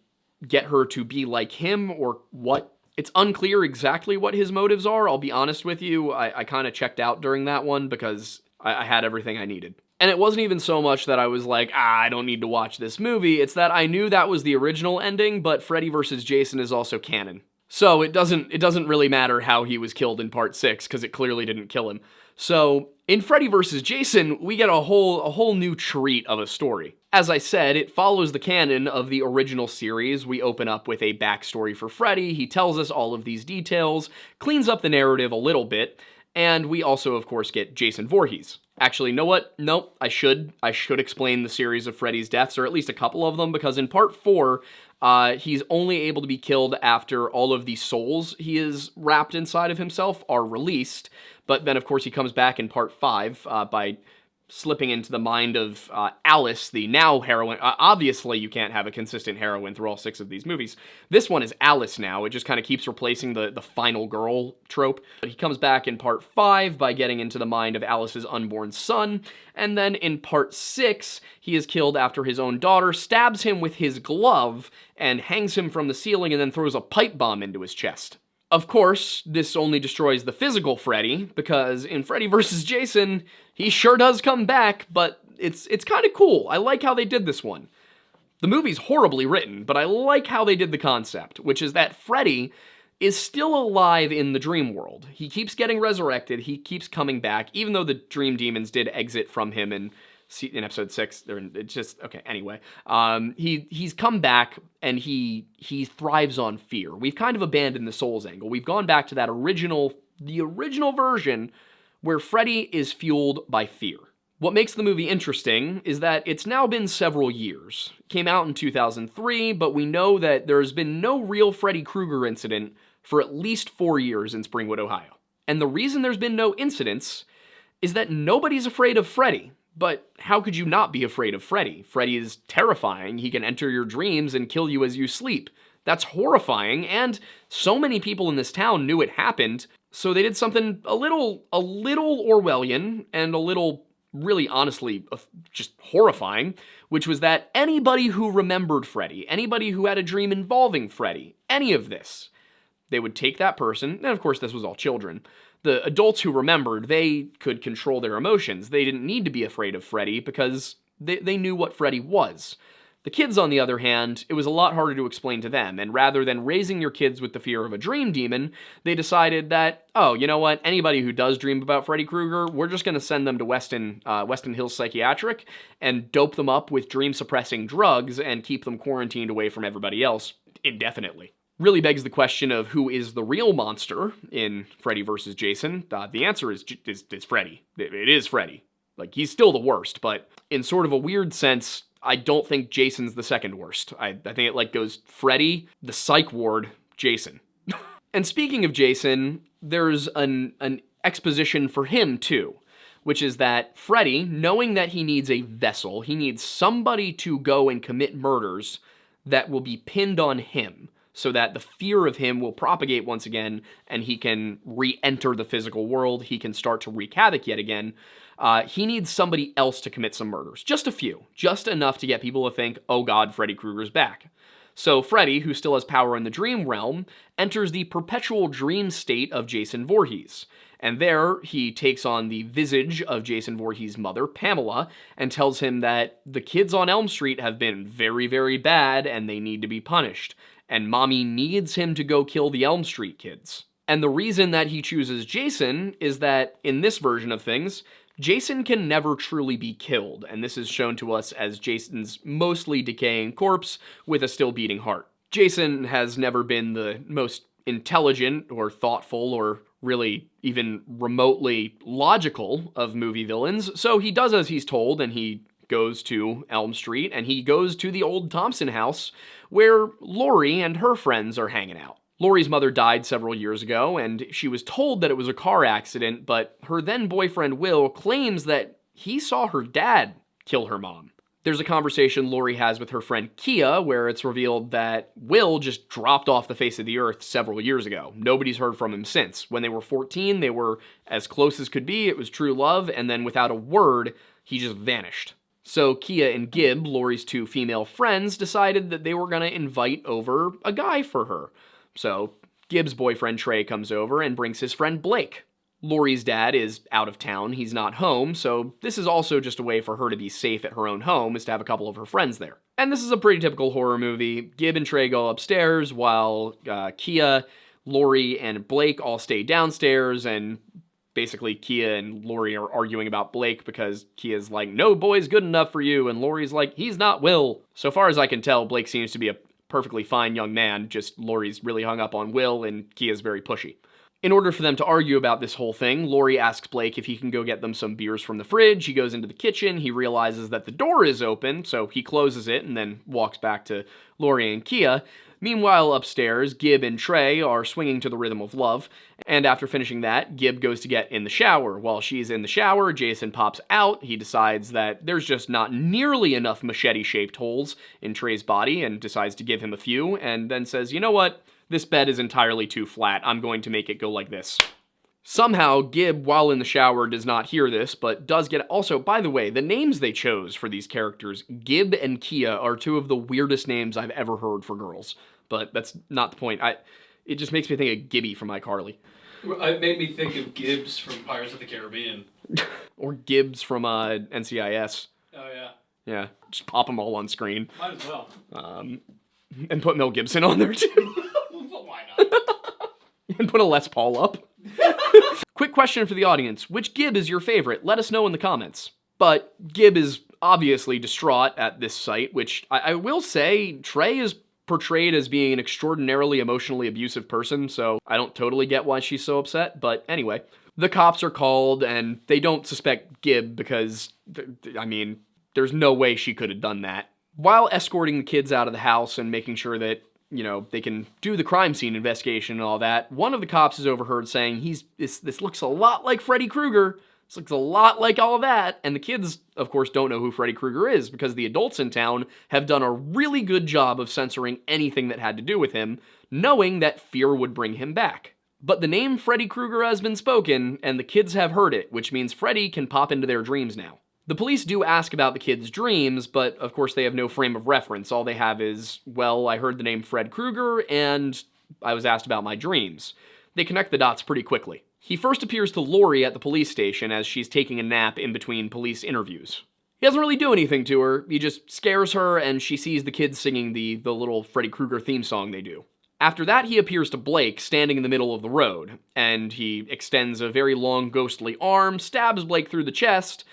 get her to be like him or what. It's unclear exactly what his motives are, I'll be honest with you. I kind of checked out during that one because I had everything I needed. And it wasn't even so much that I was like, I don't need to watch this movie. It's that I knew that was the original ending, but Freddy vs. Jason is also canon. So it doesn't really matter how he was killed in part 6, because it clearly didn't kill him. So in Freddy vs. Jason, we get a whole new treat of a story. As I said, it follows the canon of the original series. We open up with a backstory for Freddy. He tells us all of these details, cleans up the narrative a little bit, and we also, of course, get Jason Voorhees. Actually, you know what? Nope, I should explain the series of Freddy's deaths, or at least a couple of them, because in part 4, he's only able to be killed after all of the souls he is wrapped inside of himself are released. But then, of course, he comes back in part 5 by slipping into the mind of Alice, the now heroine. Obviously, you can't have a consistent heroine through all 6 of these movies. This one is Alice now. It just kind of keeps replacing the final girl trope. But he comes back in part 5 by getting into the mind of Alice's unborn son. And then in part 6, he is killed after his own daughter stabs him with his glove and hangs him from the ceiling and then throws a pipe bomb into his chest. Of course, this only destroys the physical Freddy, because in Freddy vs. Jason, he sure does come back, but it's kind of cool. I like how they did this one. The movie's horribly written, but I like how they did the concept, which is that Freddy is still alive in the dream world. He keeps getting resurrected, he keeps coming back, even though the dream demons did exit from him in episode 6, it's just, okay, anyway. He's come back, and he thrives on fear. We've kind of abandoned the Souls angle. We've gone back to the original version where Freddy is fueled by fear. What makes the movie interesting is that it's now been several years. It came out in 2003, but we know that there's been no real Freddy Krueger incident for at least 4 years in Springwood, Ohio. And the reason there's been no incidents is that nobody's afraid of Freddy. But how could you not be afraid of Freddy? Freddy is terrifying. He can enter your dreams and kill you as you sleep. That's horrifying, and so many people in this town knew it happened, so they did something a little Orwellian and a little, really honestly, just horrifying, which was that anybody who remembered Freddy, anybody who had a dream involving Freddy, any of this, they would take that person, and of course this was all children. The adults who remembered, they could control their emotions. They didn't need to be afraid of Freddy because they knew what Freddy was. The kids, on the other hand, it was a lot harder to explain to them, and rather than raising your kids with the fear of a dream demon, they decided that, oh, you know what, anybody who does dream about Freddy Krueger, we're just going to send them to Weston Hills Psychiatric and dope them up with dream-suppressing drugs and keep them quarantined away from everybody else indefinitely. Really begs the question of who is the real monster in Freddy vs. Jason. The answer is Freddy. It is Freddy. Like, he's still the worst, but in sort of a weird sense, I don't think Jason's the second worst. I think it goes Freddy, the psych ward, Jason. And speaking of Jason, there's an exposition for him too, which is that Freddy, knowing that he needs a vessel, he needs somebody to go and commit murders, that will be pinned on him, so that the fear of him will propagate once again, and he can re-enter the physical world, he can start to wreak havoc yet again. He needs somebody else to commit some murders. Just a few. Just enough to get people to think, oh god, Freddy Krueger's back. So Freddy, who still has power in the dream realm, enters the perpetual dream state of Jason Voorhees. And there, he takes on the visage of Jason Voorhees' mother, Pamela, and tells him that the kids on Elm Street have been very, very bad and they need to be punished. And Mommy needs him to go kill the Elm Street kids. And the reason that he chooses Jason is that, in this version of things, Jason can never truly be killed, and this is shown to us as Jason's mostly decaying corpse with a still beating heart. Jason has never been the most intelligent or thoughtful or really even remotely logical of movie villains, so he does as he's told, and he goes to Elm Street, and he goes to the old Thompson house where Laurie and her friends are hanging out. Laurie's mother died several years ago, and she was told that it was a car accident, but her then-boyfriend Will claims that he saw her dad kill her mom. There's a conversation Laurie has with her friend Kia where it's revealed that Will just dropped off the face of the earth several years ago. Nobody's heard from him since. When they were 14, they were as close as could be, it was true love, and then without a word, he just vanished. So Kia and Gib, Laurie's two female friends, decided that they were going to invite over a guy for her. So Gibbs' boyfriend Trey comes over and brings his friend Blake. Laurie's dad is out of town, he's not home, so this is also just a way for her to be safe at her own home, is to have a couple of her friends there. And this is a pretty typical horror movie. Gib and Trey go upstairs while Kia, Laurie, and Blake all stay downstairs, and basically Kia and Laurie are arguing about Blake because Kia's like, no boy's good enough for you, and Laurie's like, he's not Will. So far as I can tell, Blake seems to be a perfectly fine young man, just Laurie's really hung up on Will and Kia's very pushy. In order for them to argue about this whole thing, Laurie asks Blake if he can go get them some beers from the fridge. He goes into the kitchen, he realizes that the door is open, so he closes it and then walks back to Laurie and Kia. Meanwhile, upstairs, Gib and Trey are swinging to the rhythm of love, and after finishing that, Gib goes to get in the shower. While she's in the shower, Jason pops out. He decides that there's just not nearly enough machete-shaped holes in Trey's body and decides to give him a few, and then says, you know what? This bed is entirely too flat. I'm going to make it go like this. Somehow, Gib, while in the shower, does not hear this, but does get... Also, by the way, the names they chose for these characters, Gib and Kia, are two of the weirdest names I've ever heard for girls. But that's not the point. It just makes me think of Gibby from iCarly. It made me think of Gibbs from Pirates of the Caribbean. Or Gibbs from NCIS. Oh, yeah. Yeah, just pop them all on screen. Might as well. And put Mel Gibson on there, too. Why not? And put a Les Paul up. Quick question for the audience. Which Gib is your favorite? Let us know in the comments. But Gib is obviously distraught at this sight, which I will say Trey is portrayed as being an extraordinarily emotionally abusive person, so I don't totally get why she's so upset, but anyway. The cops are called, and they don't suspect Gib because, I mean, there's no way she could have done that. While escorting the kids out of the house and making sure that, you know, they can do the crime scene investigation and all that, one of the cops is overheard saying, this looks a lot like Freddy Krueger. This looks a lot like all of that. And the kids, of course, don't know who Freddy Krueger is because the adults in town have done a really good job of censoring anything that had to do with him, knowing that fear would bring him back. But the name Freddy Krueger has been spoken, and the kids have heard it, which means Freddy can pop into their dreams now. The police do ask about the kids' dreams, but of course they have no frame of reference. All they have is, well, I heard the name Fred Krueger, and I was asked about my dreams. They connect the dots pretty quickly. He first appears to Laurie at the police station as she's taking a nap in between police interviews. He doesn't really do anything to her, he just scares her, and she sees the kids singing the little Freddy Krueger theme song they do. After that, he appears to Blake, standing in the middle of the road, and he extends a very long, ghostly arm, stabs Blake through the chest,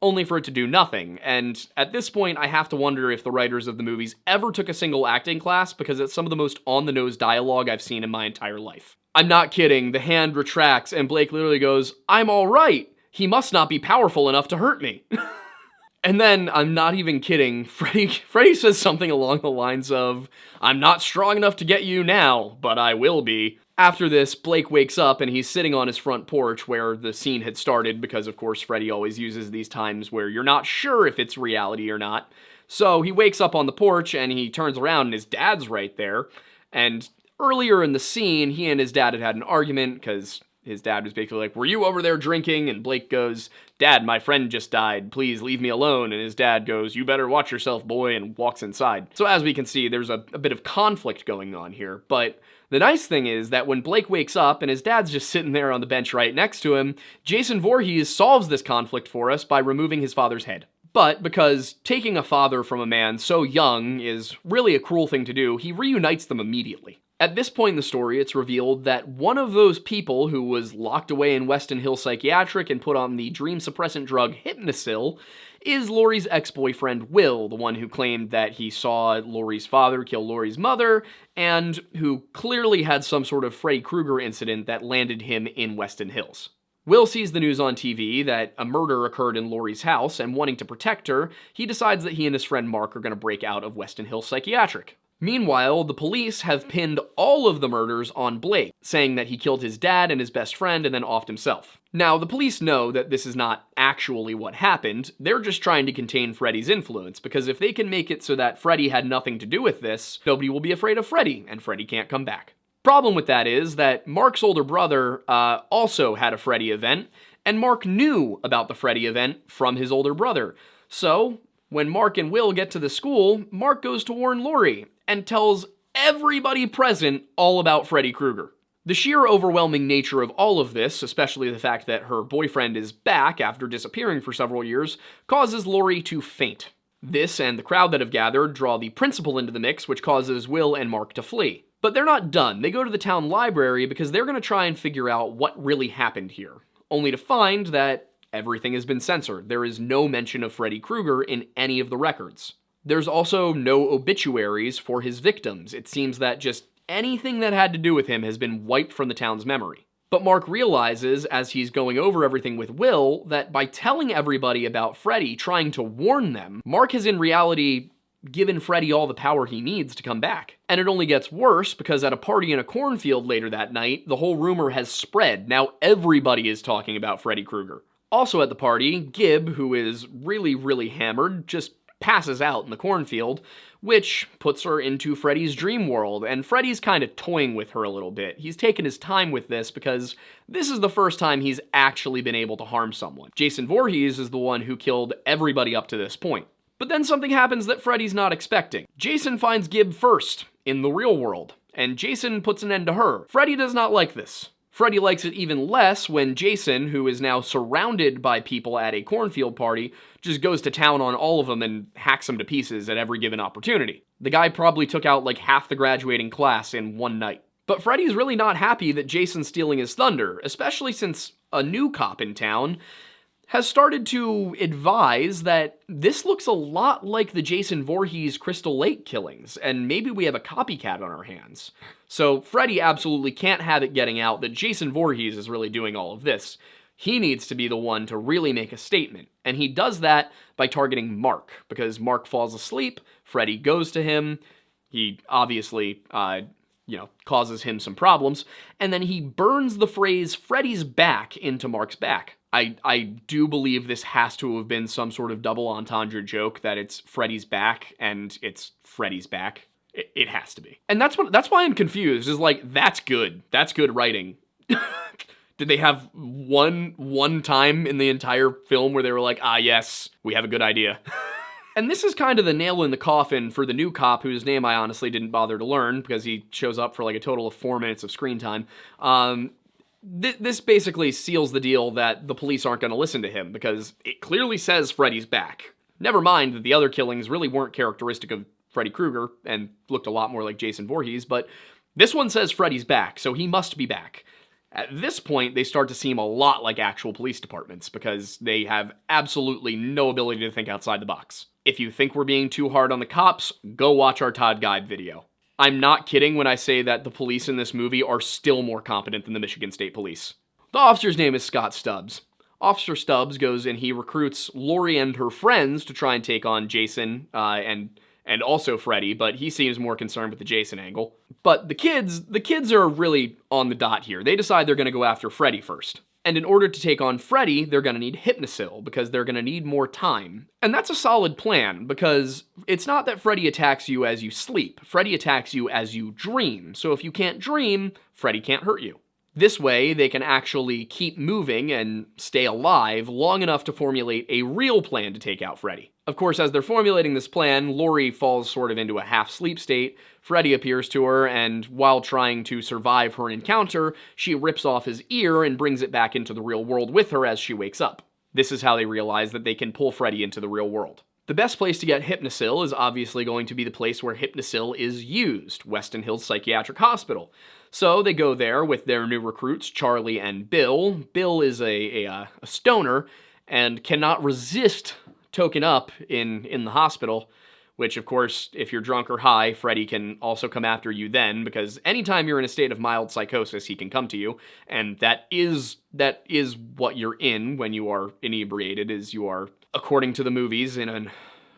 only for it to do nothing. And at this point, I have to wonder if the writers of the movies ever took a single acting class, because it's some of the most on-the-nose dialogue I've seen in my entire life. I'm not kidding, the hand retracts, and Blake literally goes, "I'm all right. He must not be powerful enough to hurt me." And then, I'm not even kidding, Freddy says something along the lines of, "I'm not strong enough to get you now, but I will be." After this, Blake wakes up and he's sitting on his front porch where the scene had started because, of course, Freddy always uses these times where you're not sure if it's reality or not. So he wakes up on the porch and he turns around and his dad's right there. And earlier in the scene, he and his dad had an argument because his dad was basically like, "Were you over there drinking?" And Blake goes, "Dad, my friend just died. Please leave me alone." And his dad goes, "You better watch yourself, boy," and walks inside. So as we can see, there's a bit of conflict going on here. But the nice thing is that when Blake wakes up and his dad's just sitting there on the bench right next to him, Jason Voorhees solves this conflict for us by removing his father's head. But because taking a father from a man so young is really a cruel thing to do, he reunites them immediately. At this point in the story, it's revealed that one of those people who was locked away in Weston Hill Psychiatric and put on the dream suppressant drug Hypnosil is Laurie's ex-boyfriend Will, the one who claimed that he saw Laurie's father kill Laurie's mother, and who clearly had some sort of Freddy Krueger incident that landed him in Weston Hills. Will sees the news on TV that a murder occurred in Laurie's house, and wanting to protect her, he decides that he and his friend Mark are going to break out of Weston Hill Psychiatric. Meanwhile, the police have pinned all of the murders on Blake, saying that he killed his dad and his best friend and then offed himself. Now, the police know that this is not actually what happened, they're just trying to contain Freddy's influence, because if they can make it so that Freddy had nothing to do with this, nobody will be afraid of Freddy, and Freddy can't come back. Problem with that is that Mark's older brother also had a Freddy event, and Mark knew about the Freddy event from his older brother. So, when Mark and Will get to the school, Mark goes to warn Laurie, and tells everybody present all about Freddy Krueger. The sheer overwhelming nature of all of this, especially the fact that her boyfriend is back after disappearing for several years, causes Laurie to faint. This and the crowd that have gathered draw the principal into the mix, which causes Will and Mark to flee. But they're not done. They go to the town library because they're going to try and figure out what really happened here, only to find that everything has been censored. There is no mention of Freddy Krueger in any of the records. There's also no obituaries for his victims. It seems that just anything that had to do with him has been wiped from the town's memory. But Mark realizes, as he's going over everything with Will, that by telling everybody about Freddy, trying to warn them, Mark has in reality given Freddy all the power he needs to come back. And it only gets worse because at a party in a cornfield later that night, the whole rumor has spread. Now everybody is talking about Freddy Krueger. Also at the party, Gib, who is really hammered, just passes out in the cornfield, which puts her into Freddy's dream world, and Freddy's kind of toying with her a little bit. He's taken his time with this because this is the first time he's actually been able to harm someone. Jason Voorhees is the one who killed everybody up to this point. But then something happens that Freddy's not expecting. Jason finds Gib first, in the real world, and Jason puts an end to her. Freddy does not like this. Freddy likes it even less when Jason, who is now surrounded by people at a cornfield party, just goes to town on all of them and hacks them to pieces at every given opportunity. The guy probably took out like half the graduating class in one night. But Freddy's really not happy that Jason's stealing his thunder, especially since a new cop in town has started to advise that this looks a lot like the Jason Voorhees Crystal Lake killings, and maybe we have a copycat on our hands. So Freddy absolutely can't have it getting out that Jason Voorhees is really doing all of this. He needs to be the one to really make a statement, and he does that by targeting Mark, because Mark falls asleep, Freddy goes to him, he obviously, causes him some problems, and then he burns the phrase Freddy's back into Mark's back. I do believe this has to have been some sort of double entendre joke that it's Freddy's back and it's Freddy's back. It has to be. And that's why I'm confused. Is like, that's good. That's good writing. Did they have one time in the entire film where they were like, ah, yes, we have a good idea? And this is kind of the nail in the coffin for the new cop, whose name I honestly didn't bother to learn because he shows up for like a total of 4 minutes of screen time. This basically seals the deal that the police aren't going to listen to him because it clearly says Freddy's back. Never mind that the other killings really weren't characteristic of Freddy Krueger and looked a lot more like Jason Voorhees, but this one says Freddy's back, so he must be back. At this point, they start to seem a lot like actual police departments because they have absolutely no ability to think outside the box. If you think we're being too hard on the cops, go watch our Todd Guide video. I'm not kidding when I say that the police in this movie are still more competent than the Michigan State Police. The officer's name is Scott Stubbs. Officer Stubbs goes and he recruits Laurie and her friends to try and take on Jason and also Freddy, but he seems more concerned with the Jason angle. But the kids are really on the dot here. They decide they're going to go after Freddy first. And in order to take on Freddy, they're going to need Hypnosil, because they're going to need more time. And that's a solid plan, because it's not that Freddy attacks you as you sleep. Freddy attacks you as you dream. So if you can't dream, Freddy can't hurt you. This way, they can actually keep moving and stay alive long enough to formulate a real plan to take out Freddy. Of course, as they're formulating this plan, Laurie falls sort of into a half-sleep state. Freddy appears to her, and while trying to survive her encounter, she rips off his ear and brings it back into the real world with her as she wakes up. This is how they realize that they can pull Freddy into the real world. The best place to get Hypnosil is obviously going to be the place where Hypnosil is used, Weston Hills Psychiatric Hospital. So they go there with their new recruits, Charlie and Bill. Bill is a stoner and cannot resist token up in the hospital, which, of course, if you're drunk or high, Freddy can also come after you then, because anytime you're in a state of mild psychosis, he can come to you, and that is what you're in when you are inebriated, is you are, according to the movies, in an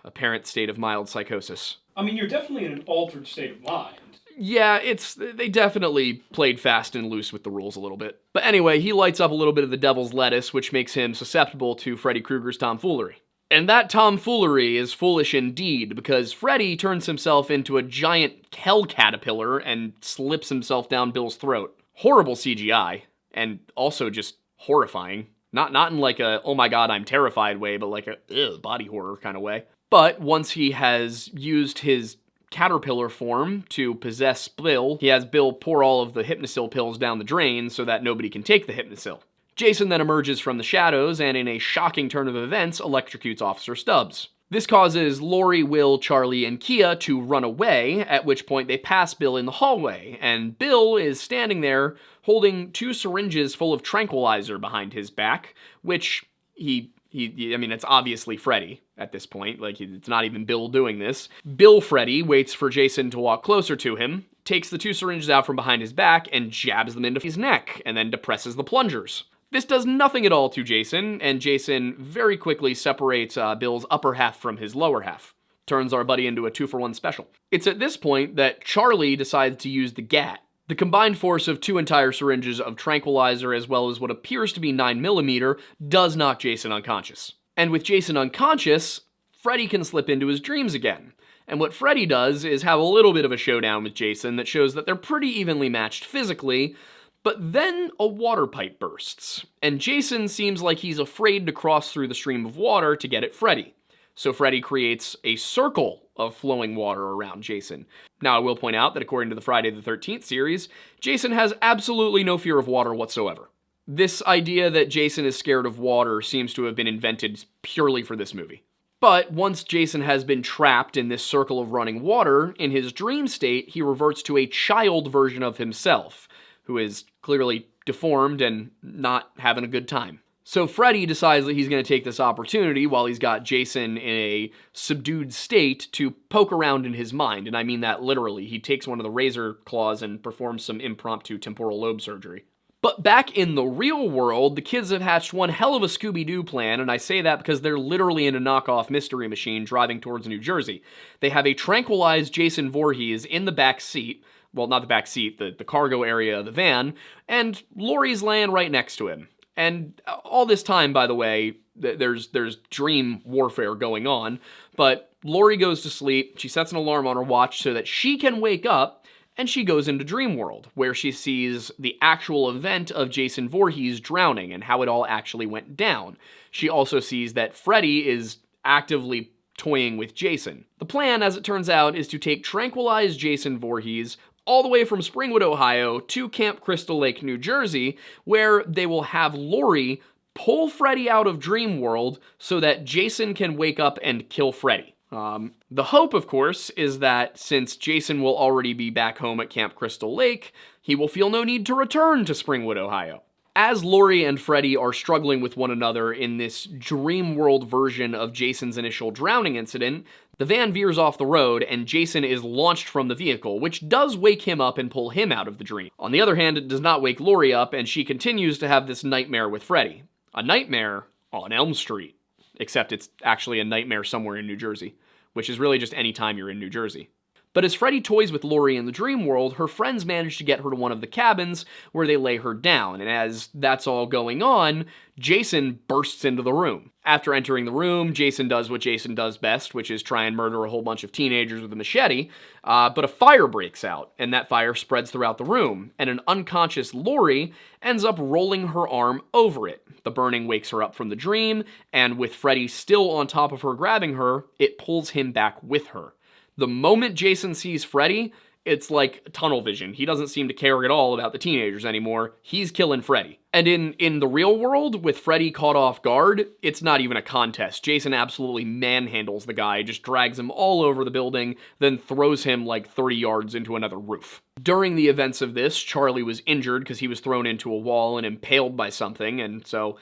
apparent state of mild psychosis. I mean, you're definitely in an altered state of mind. Yeah, they definitely played fast and loose with the rules a little bit. But anyway, he lights up a little bit of the devil's lettuce, which makes him susceptible to Freddy Krueger's tomfoolery. And that tomfoolery is foolish indeed, because Freddy turns himself into a giant hell caterpillar and slips himself down Bill's throat. Horrible CGI, and also just horrifying. Not in like a, oh my god, I'm terrified way, but like a body horror kind of way. But once he has used his caterpillar form to possess Bill, he has Bill pour all of the Hypnosil pills down the drain so that nobody can take the Hypnosil. Jason then emerges from the shadows and, in a shocking turn of events, electrocutes Officer Stubbs. This causes Laurie, Will, Charlie, and Kia to run away, at which point they pass Bill in the hallway, and Bill is standing there holding 2 syringes full of tranquilizer behind his back, which I mean, it's obviously Freddy at this point. Like, it's not even Bill doing this. Bill Freddy waits for Jason to walk closer to him, takes the 2 syringes out from behind his back, and jabs them into his neck, and then depresses the plungers. This does nothing at all to Jason, and Jason very quickly separates Bill's upper half from his lower half. Turns our buddy into a 2-for-1 special. It's at this point that Charlie decides to use the GAT. The combined force of 2 entire syringes of tranquilizer, as well as what appears to be 9mm, does knock Jason unconscious. And with Jason unconscious, Freddy can slip into his dreams again. And what Freddy does is have a little bit of a showdown with Jason that shows that they're pretty evenly matched physically, but then a water pipe bursts, and Jason seems like he's afraid to cross through the stream of water to get at Freddy. So Freddy creates a circle of flowing water around Jason. Now, I will point out that according to the Friday the 13th series, Jason has absolutely no fear of water whatsoever. This idea that Jason is scared of water seems to have been invented purely for this movie. But once Jason has been trapped in this circle of running water, in his dream state, he reverts to a child version of himself, who is clearly deformed and not having a good time. So Freddy decides that he's going to take this opportunity while he's got Jason in a subdued state to poke around in his mind, and I mean that literally. He takes one of the razor claws and performs some impromptu temporal lobe surgery. But back in the real world, the kids have hatched one hell of a Scooby-Doo plan, and I say that because they're literally in a knockoff Mystery Machine driving towards New Jersey. They have a tranquilized Jason Voorhees in the back seat. Well, not the back seat, the cargo area of the van, and Laurie's laying right next to him. And all this time, by the way, there's dream warfare going on, but Laurie goes to sleep, she sets an alarm on her watch so that she can wake up, and she goes into Dream World, where she sees the actual event of Jason Voorhees drowning and how it all actually went down. She also sees that Freddy is actively toying with Jason. The plan, as it turns out, is to take tranquilized Jason Voorhees all the way from Springwood, Ohio, to Camp Crystal Lake, New Jersey, where they will have Laurie pull Freddy out of Dream World so that Jason can wake up and kill Freddy. The hope, of course, is that since Jason will already be back home at Camp Crystal Lake, he will feel no need to return to Springwood, Ohio. As Laurie and Freddy are struggling with one another in this dream world version of Jason's initial drowning incident, the van veers off the road and Jason is launched from the vehicle, which does wake him up and pull him out of the dream. On the other hand, it does not wake Laurie up, and she continues to have this nightmare with Freddy. A nightmare on Elm Street. Except it's actually a nightmare somewhere in New Jersey, which is really just any time you're in New Jersey. But as Freddy toys with Laurie in the dream world, her friends manage to get her to one of the cabins where they lay her down, and as that's all going on, Jason bursts into the room. After entering the room, Jason does what Jason does best, which is try and murder a whole bunch of teenagers with a machete, but a fire breaks out, and that fire spreads throughout the room, and an unconscious Laurie ends up rolling her arm over it. The burning wakes her up from the dream, and with Freddy still on top of her grabbing her, it pulls him back with her. The moment Jason sees Freddy, it's like tunnel vision. He doesn't seem to care at all about the teenagers anymore. He's killing Freddy. And in the real world, with Freddy caught off guard, it's not even a contest. Jason absolutely manhandles the guy, just drags him all over the building, then throws him like 30 yards into another roof. During the events of this, Charlie was injured because he was thrown into a wall and impaled by something, and so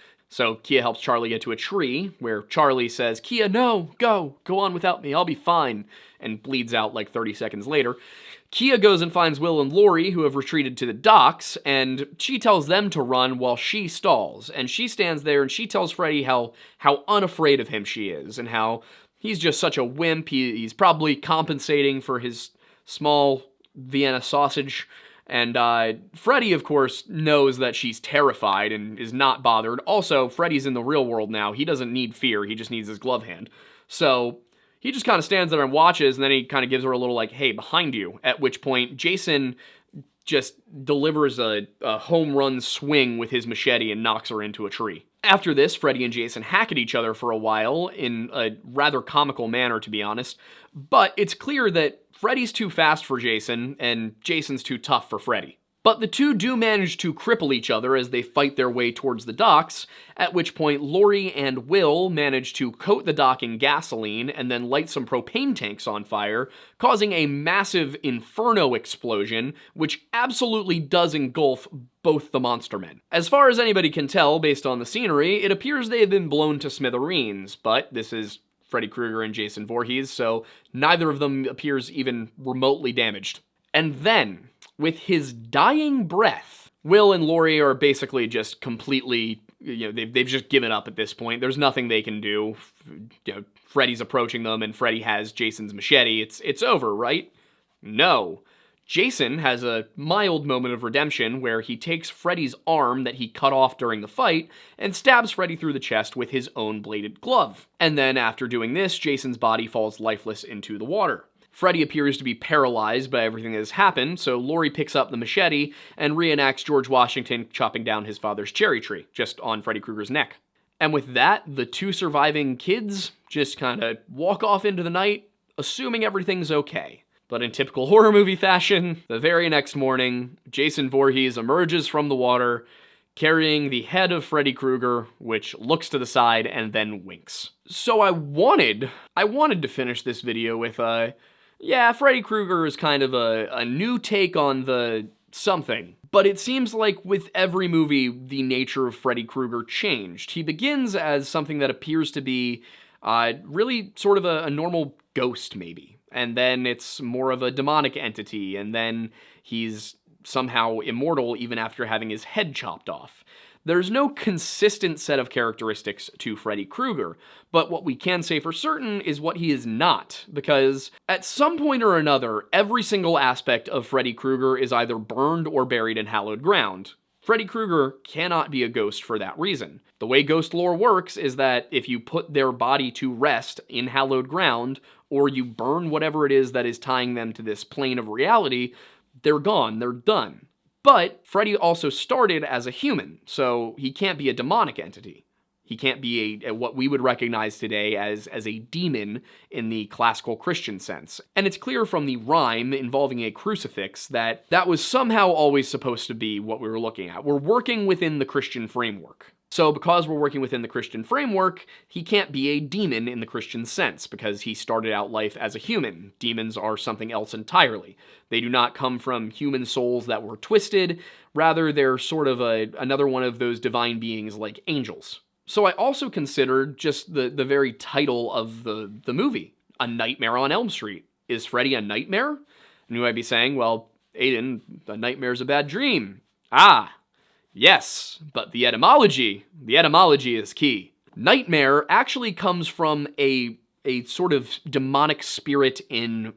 Kia helps Charlie get to a tree, where Charlie says, "Kia, no, go on without me, I'll be fine," and bleeds out like 30 seconds later. Kia goes and finds Will and Laurie, who have retreated to the docks, and she tells them to run while she stalls. And she stands there and she tells Freddy how unafraid of him she is, and how he's just such a wimp. He's probably compensating for his small Vienna sausage. And Freddy, of course, knows that she's terrified and is not bothered. Also, Freddy's in the real world now. He doesn't need fear. He just needs his glove hand. So he just kind of stands there and watches, and then he kind of gives her a little like, "Hey, behind you," at which point Jason just delivers a home run swing with his machete and knocks her into a tree. After this, Freddy and Jason hack at each other for a while in a rather comical manner, to be honest, but it's clear that Freddy's too fast for Jason, and Jason's too tough for Freddy. But the two do manage to cripple each other as they fight their way towards the docks, at which point Laurie and Will manage to coat the dock in gasoline and then light some propane tanks on fire, causing a massive inferno explosion, which absolutely does engulf both the monster men. As far as anybody can tell, based on the scenery, it appears they have been blown to smithereens, but this is Freddy Krueger and Jason Voorhees, so neither of them appears even remotely damaged. And then, with his dying breath, Will and Laurie are basically just completely, they've just given up at this point. There's nothing they can do. Freddy's approaching them, and Freddy has Jason's machete. It's over, right? No. Jason has a mild moment of redemption where he takes Freddy's arm that he cut off during the fight and stabs Freddy through the chest with his own bladed glove. And then after doing this, Jason's body falls lifeless into the water. Freddy appears to be paralyzed by everything that has happened, so Laurie picks up the machete and reenacts George Washington chopping down his father's cherry tree, just on Freddy Krueger's neck. And with that, the two surviving kids just kind of walk off into the night, assuming everything's okay. But in typical horror movie fashion, the very next morning, Jason Voorhees emerges from the water, carrying the head of Freddy Krueger, which looks to the side and then winks. So I wanted to finish this video with Freddy Krueger is kind of a new take on the something. But it seems like with every movie, the nature of Freddy Krueger changed. He begins as something that appears to be really sort of a normal ghost, maybe. And then it's more of a demonic entity, and then he's somehow immortal even after having his head chopped off. There's no consistent set of characteristics to Freddy Krueger, but what we can say for certain is what he is not, because at some point or another, every single aspect of Freddy Krueger is either burned or buried in hallowed ground. Freddy Krueger cannot be a ghost for that reason. The way ghost lore works is that if you put their body to rest in hallowed ground, or you burn whatever it is that is tying them to this plane of reality, they're gone, they're done. But Freddy also started as a human, so he can't be a demonic entity. He can't be what we would recognize today as a demon in the classical Christian sense. And it's clear from the rhyme involving a crucifix that was somehow always supposed to be what we were looking at. We're working within the Christian framework. So because we're working within the Christian framework, he can't be a demon in the Christian sense, because he started out life as a human. Demons are something else entirely. They do not come from human souls that were twisted. Rather, they're sort of another one of those divine beings like angels. So I also considered just the very title of the movie, A Nightmare on Elm Street. Is Freddy a nightmare? And you might be saying, well, Aiden, a nightmare's a bad dream. Yes, but the etymology is key. Nightmare actually comes from a sort of demonic spirit in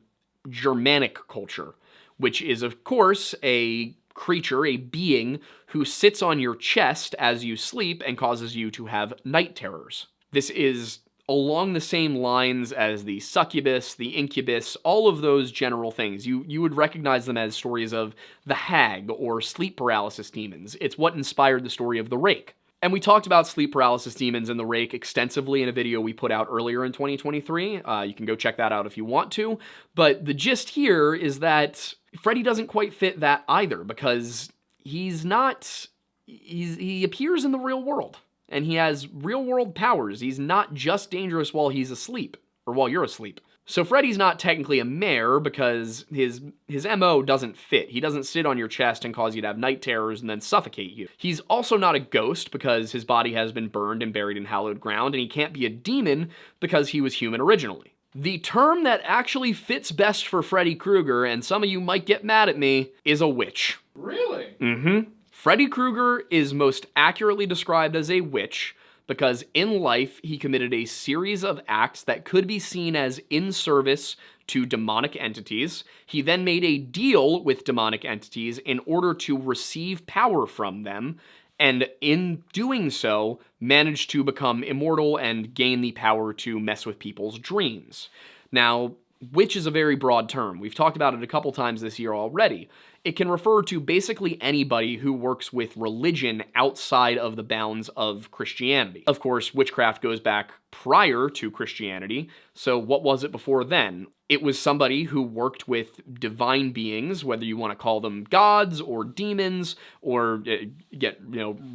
Germanic culture, which is, of course, a creature, a being who sits on your chest as you sleep and causes you to have night terrors. This is along the same lines as the succubus, the incubus, all of those general things. You would recognize them as stories of the hag or sleep paralysis demons. It's what inspired the story of the rake. And we talked about sleep paralysis demons and the rake extensively in a video we put out earlier in 2023. You can go check that out if you want to. But the gist here is that Freddy doesn't quite fit that either, because he appears in the real world. And he has real-world powers. He's not just dangerous while he's asleep, or while you're asleep. So Freddy's not technically a mare because his MO doesn't fit. He doesn't sit on your chest and cause you to have night terrors and then suffocate you. He's also not a ghost because his body has been burned and buried in hallowed ground, and he can't be a demon because he was human originally. The term that actually fits best for Freddy Krueger, and some of you might get mad at me, is a witch. Really? Mm-hmm. Freddy Krueger is most accurately described as a witch because in life he committed a series of acts that could be seen as in service to demonic entities. He then made a deal with demonic entities in order to receive power from them, and in doing so, managed to become immortal and gain the power to mess with people's dreams. Now, witch is a very broad term. We've talked about it a couple times this year already. It can refer to basically anybody who works with religion outside of the bounds of Christianity. Of course, witchcraft goes back prior to Christianity, so what was it before then? It was somebody who worked with divine beings, whether you want to call them gods or demons, or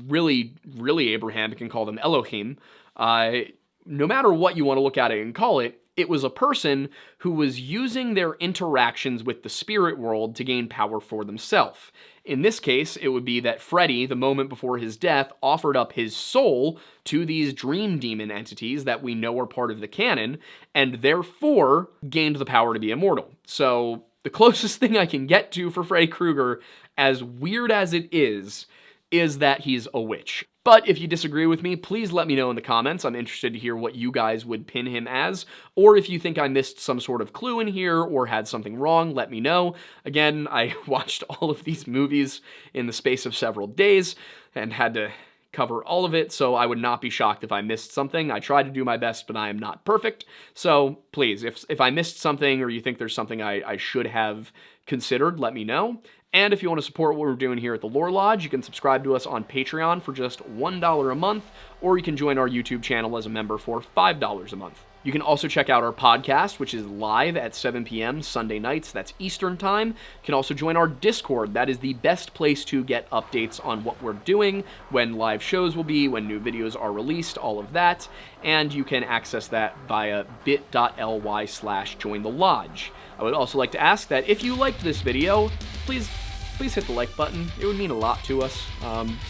really Abrahamic and call them Elohim. No matter what you want to look at it and call it, it was a person who was using their interactions with the spirit world to gain power for themselves. In this case, it would be that Freddy, the moment before his death, offered up his soul to these dream demon entities that we know are part of the canon, and therefore gained the power to be immortal. So the closest thing I can get to for Freddy Krueger, as weird as it is that he's a witch. But if you disagree with me, please let me know in the comments. I'm interested to hear what you guys would pin him as, or if you think I missed some sort of clue in here or had something wrong, let me know. Again, I watched all of these movies in the space of several days and had to cover all of it, so I would not be shocked if I missed something. I tried to do my best, but I am not perfect. So please, if I missed something or you think there's something I should have considered, let me know. And if you want to support what we're doing here at the Lore Lodge, you can subscribe to us on Patreon for just $1 a month, or you can join our YouTube channel as a member for $5 a month. You can also check out our podcast, which is live at 7 p.m. Sunday nights. That's Eastern Time. You can also join our Discord. That is the best place to get updates on what we're doing, when live shows will be, when new videos are released, all of that. And you can access that via bit.ly/jointhelodge. I would also like to ask that if you liked this video, please hit the like button. It would mean a lot to us,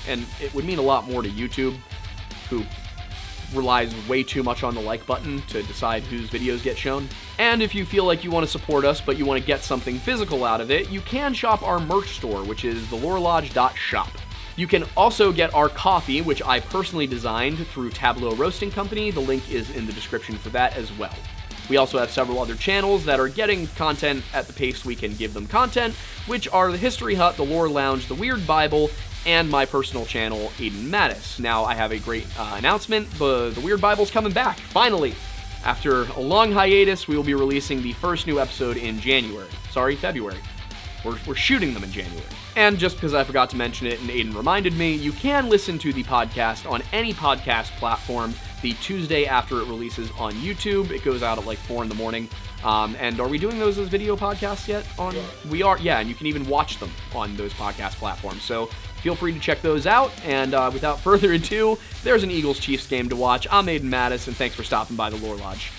and it would mean a lot more to YouTube, who relies way too much on the like button to decide whose videos get shown. And if you feel like you want to support us, but you want to get something physical out of it, you can shop our merch store, which is thelorelodge.shop. You can also get our coffee, which I personally designed through Tableau Roasting Company. The link is in the description for that as well. We also have several other channels that are getting content at the pace we can give them content, which are the History Hut, the Lore Lounge, the Weird Bible, and my personal channel, Aiden Mattis. Now, I have a great announcement. The Weird Bible's coming back, finally. After a long hiatus, we will be releasing the first new episode in February. We're shooting them in January. And just because I forgot to mention it and Aiden reminded me, you can listen to the podcast on any podcast platform the Tuesday after it releases on YouTube. It goes out at like 4 in the morning. And are we doing those as video podcasts yet? Yeah. We are, yeah, and you can even watch them on those podcast platforms. So feel free to check those out. And without further ado, there's an Eagles-Chiefs game to watch. I'm Aiden Mattis, and thanks for stopping by the Lore Lodge.